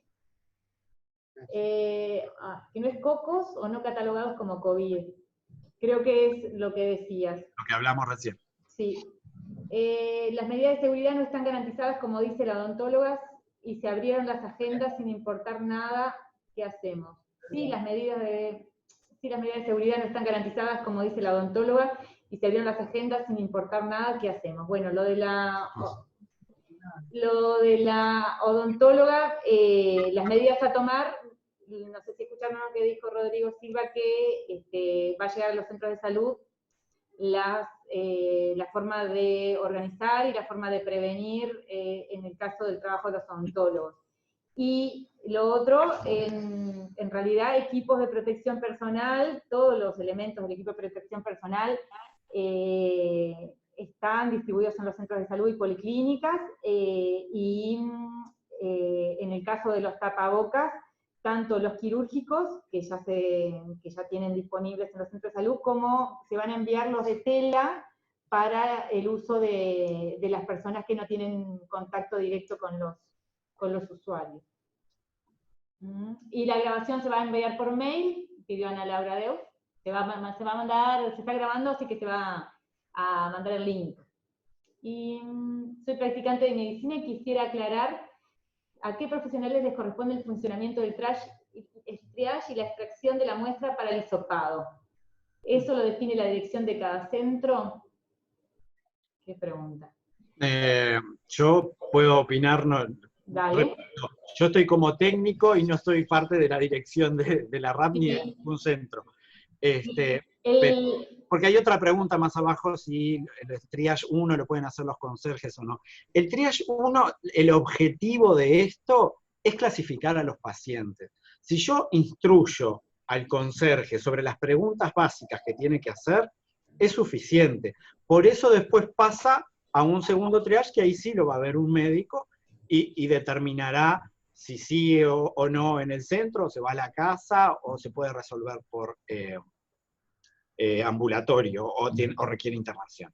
cocos o no catalogados como COVID? Creo que es lo que decías. Lo que hablamos recién. Sí. Las medidas de seguridad no están garantizadas, como dice la odontóloga, y se abrieron las agendas sin importar nada. ¿Qué hacemos? Sí, las medidas de seguridad no están garantizadas, como dice la odontóloga, y se abrieron las agendas sin importar nada. ¿Qué hacemos? Bueno, lo de la odontóloga, las medidas a tomar, no sé si escucharon lo que dijo Rodrigo Silva, que va a llegar a los centros de salud la forma de organizar y la forma de prevenir en el caso del trabajo de los odontólogos. Y lo otro, en realidad, equipos de protección personal, todos los elementos del equipo de protección personal están distribuidos en los centros de salud y policlínicas, y en el caso de los tapabocas, tanto los quirúrgicos, que ya tienen disponibles en los centros de salud, como se van a enviar los de tela para el uso de las personas que no tienen contacto directo con los usuarios. Y la grabación se va a enviar por mail, pidió Ana Laura Deus, se está grabando, así que se va a mandar el link. Y soy practicante de medicina y quisiera aclarar a qué profesionales les corresponde el funcionamiento del triage y la extracción de la muestra para el hisopado. ¿Eso lo define la dirección de cada centro? ¿Qué pregunta? Yo puedo opinar, Dale. yo estoy como técnico y no estoy parte de la dirección de la RAP ni de ningún centro. Porque hay otra pregunta más abajo, si el triage 1 lo pueden hacer los conserjes o no. El triage 1, el objetivo de esto es clasificar a los pacientes. Si yo instruyo al conserje sobre las preguntas básicas que tiene que hacer, es suficiente. Por eso después pasa a un segundo triage, que ahí sí lo va a ver un médico y determinará si sí o no en el centro, o se va a la casa, o se puede resolver por ambulatorio, o requiere internación.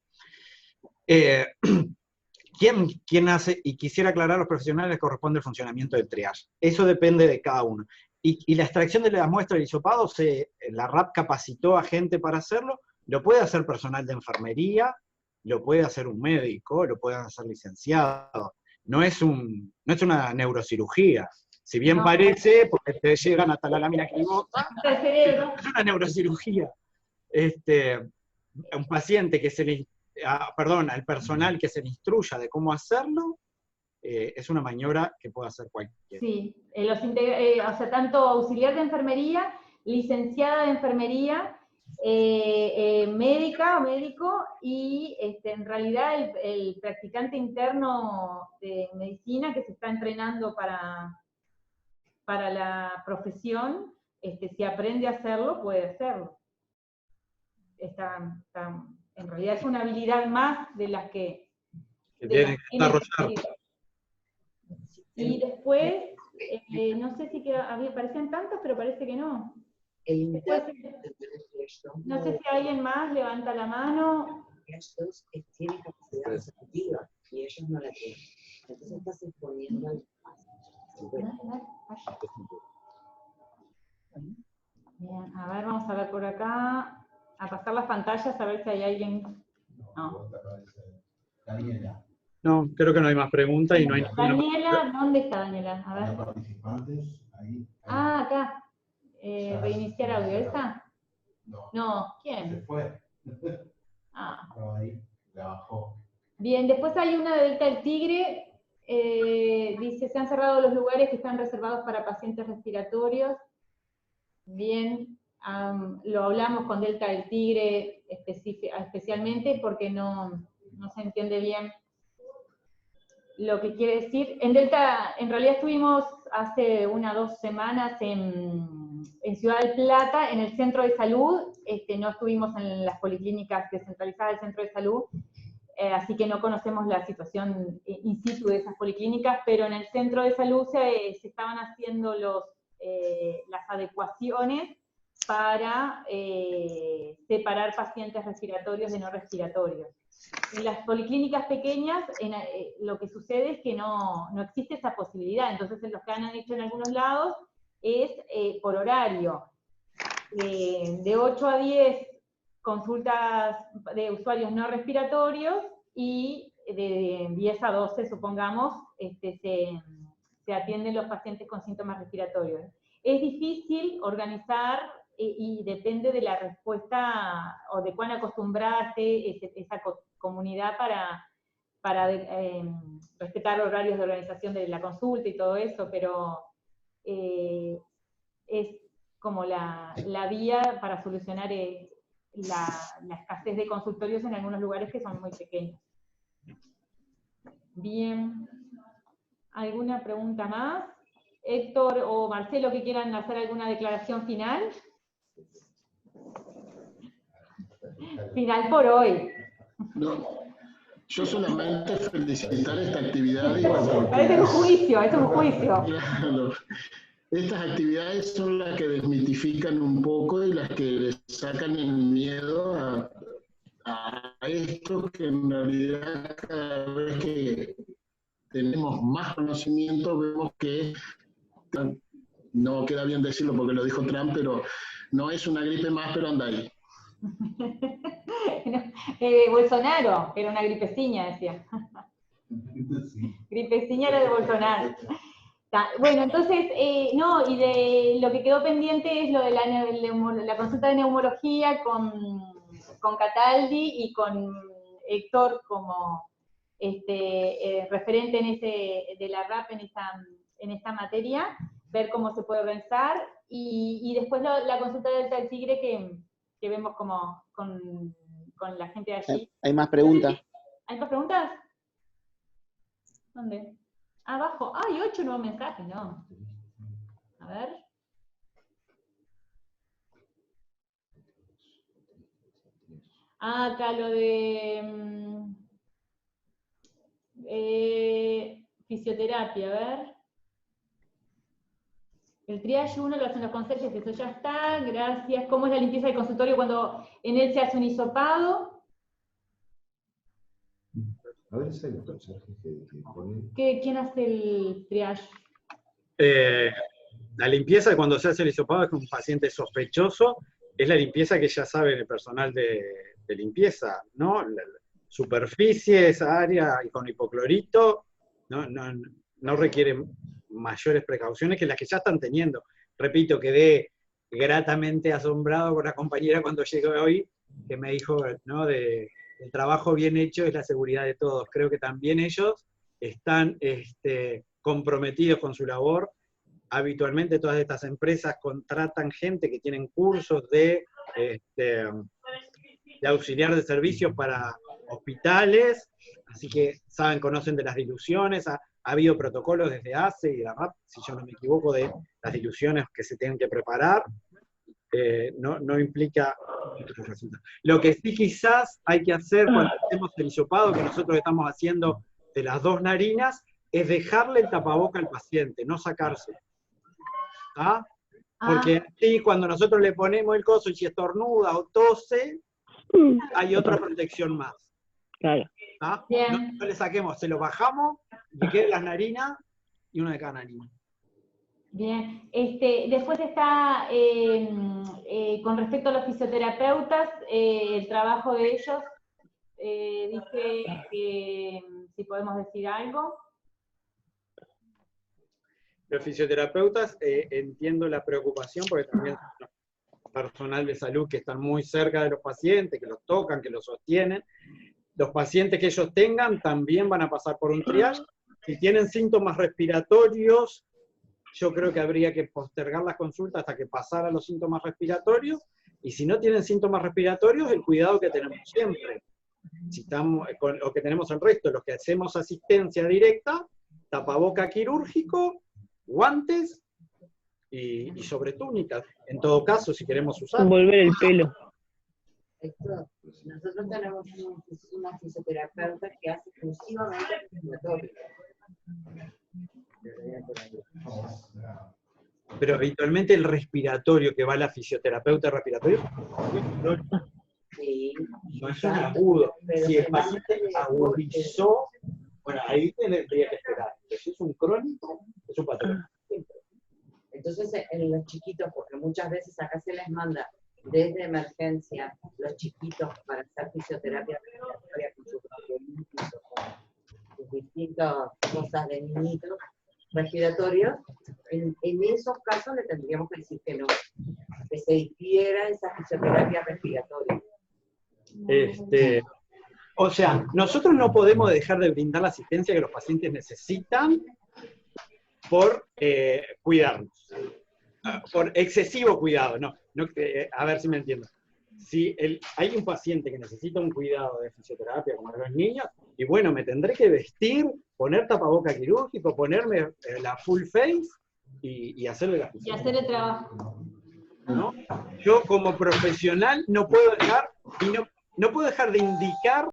¿Quién hace? Y quisiera aclarar, a los profesionales corresponde el funcionamiento del triage. Eso depende de cada uno. Y la extracción de la muestra del hisopado, la RAP capacitó a gente para hacerlo, lo puede hacer personal de enfermería, lo puede hacer un médico, lo pueden hacer licenciados. No es una neurocirugía. Si bien parece, porque te llegan hasta la lámina clivosa, es una neurocirugía. Un paciente que al personal que se le instruya de cómo hacerlo, es una maniobra que puede hacer cualquiera. Sí, o sea, tanto auxiliar de enfermería licenciada de enfermería, médica o médico, y en realidad el practicante interno de medicina que se está entrenando para la profesión, si aprende a hacerlo, puede hacerlo. En realidad es una habilidad más de las que tiene que desarrollar. Y después, no sé si parecen tantos, pero parece que no. Después, no sé si alguien más levanta la mano. Estos tienen capacidad adaptativa y ellos no la tienen. Entonces estás exponiendo al Bien, a ver, vamos a ver por acá, a pasar las pantallas, a ver si hay alguien. No. Daniela. No, creo que no hay más preguntas y no hay ninguna. Daniela, ¿dónde está Daniela? A ver. Los participantes, ahí. Ah, acá. Reiniciar audio, ¿esa? No. No, ¿quién? Se fue. Ah. Estaba ahí, la bajó. Bien, después hay una de Delta del Tigre. Dice, se han cerrado los lugares que están reservados para pacientes respiratorios. Bien, lo hablamos con Delta del Tigre especialmente porque no se entiende bien lo que quiere decir. En Delta, en realidad estuvimos hace 1 o 2 semanas en Ciudad del Plata, en el centro de salud, no estuvimos en las policlínicas descentralizadas del centro de salud, así que no conocemos la situación in situ de esas policlínicas, pero en el centro de salud se estaban haciendo las adecuaciones para separar pacientes respiratorios de no respiratorios. En las policlínicas pequeñas lo que sucede es que no existe esa posibilidad, entonces lo que han hecho en algunos lados es por horario. De 8 a 10 consultas de usuarios no respiratorios y de 10 a 12, supongamos, se atienden los pacientes con síntomas respiratorios. Es difícil organizar y depende de la respuesta o de cuán acostumbrada esté esa comunidad para respetar horarios de organización de la consulta y todo eso, pero es como la vía para solucionar la escasez de consultorios en algunos lugares que son muy pequeños. Bien, ¿alguna pregunta más? Héctor o Marcelo, que quieran hacer alguna declaración final. Final por hoy. No, yo solamente felicitar esta actividad. Parece un juicio, es un juicio. Claro. Estas actividades son las que desmitifican un poco y las que les sacan el miedo a esto, que en realidad cada vez que tenemos más conocimiento vemos que, no queda bien decirlo porque lo dijo Trump, pero no es una gripe más, pero anda ahí. Bolsonaro, era una gripeciña, decía. Gripeciña era de Bolsonaro. Bueno, entonces, no, y de lo que quedó pendiente es lo de la consulta de neumología con Cataldi y con Héctor como referente de la RAP en esta materia, ver cómo se puede organizar, y después la consulta del Delta del Tigre que vemos como con la gente de allí. Hay más preguntas. ¿Hay más preguntas? ¿Dónde? Abajo. ¡Ay, 8 nuevos mensajes! No. A ver. Acá lo de fisioterapia, a ver. El triage 1 lo hacen los conserjes, eso ya está, gracias. ¿Cómo es la limpieza del consultorio cuando en él se hace un hisopado? A ver si hay los conserjes que ponen. ¿Quién hace el triage? La limpieza cuando se hace el hisopado es con un paciente sospechoso, es la limpieza que ya sabe el personal de limpieza, ¿no? Superficie, esa área y con hipoclorito, no requiere mayores precauciones que las que ya están teniendo. Repito, quedé gratamente asombrado con la compañera cuando llegué hoy, que me dijo, ¿no?, el trabajo bien hecho es la seguridad de todos. Creo que también ellos están comprometidos con su labor habitualmente todas estas empresas contratan gente que tienen cursos de auxiliar de servicios para hospitales, así que conocen de las diluciones, ha habido protocolos desde ACE y la RAP, si yo no me equivoco, de las diluciones que se tienen que preparar, no implica otros resultados. Lo que sí quizás hay que hacer cuando hacemos el hisopado, que nosotros estamos haciendo de las 2 narinas, es dejarle el tapaboca al paciente, no sacárselo. ¿Ah? Porque sí, cuando nosotros le ponemos el coso y si estornuda o tose, hay otra protección más. Claro. ¿Ah? No le saquemos, se lo bajamos, y quede las narinas y una de cada narina. Bien, después está, con respecto a los fisioterapeutas, el trabajo de ellos, dice que si podemos decir algo. Los fisioterapeutas, entiendo la preocupación, porque también son personal de salud que están muy cerca de los pacientes, que los tocan, que los sostienen. Los pacientes que ellos tengan también van a pasar por un triage. Si tienen síntomas respiratorios, yo creo que habría que postergar las consultas hasta que pasaran los síntomas respiratorios, y si no tienen síntomas respiratorios, el cuidado que tenemos siempre. Si estamos, con lo que tenemos el resto, los que hacemos asistencia directa, tapaboca quirúrgico, guantes y sobre túnicas. En todo caso, si queremos usar. Envolver el pelo. Nosotros tenemos una fisioterapeuta que hace exclusivamente respiratorio. Pero habitualmente el respiratorio que va a la fisioterapeuta respiratorio Sí, no es un agudo. Si el paciente agudizó, bueno, ahí tendría que esperar. Pero si es un crónico, es un patológico. Entonces, en los chiquitos, porque muchas veces acá se les manda desde emergencia los chiquitos para hacer fisioterapia respiratoria con sus bronquiolitis, con sus distintas cosas de niñitos respiratorios, en esos casos le tendríamos que decir que no, que se hiciera esa fisioterapia respiratoria. O sea, nosotros no podemos dejar de brindar la asistencia que los pacientes necesitan por cuidarnos, por excesivo cuidado, a ver si me entiendo. Si hay un paciente que necesita un cuidado de fisioterapia, como los niños, y bueno, me tendré que vestir, poner tapaboca quirúrgico, ponerme la full face y hacerle la fisioterapia. Y hacer el trabajo. ¿No? Yo como profesional no puedo dejar de indicar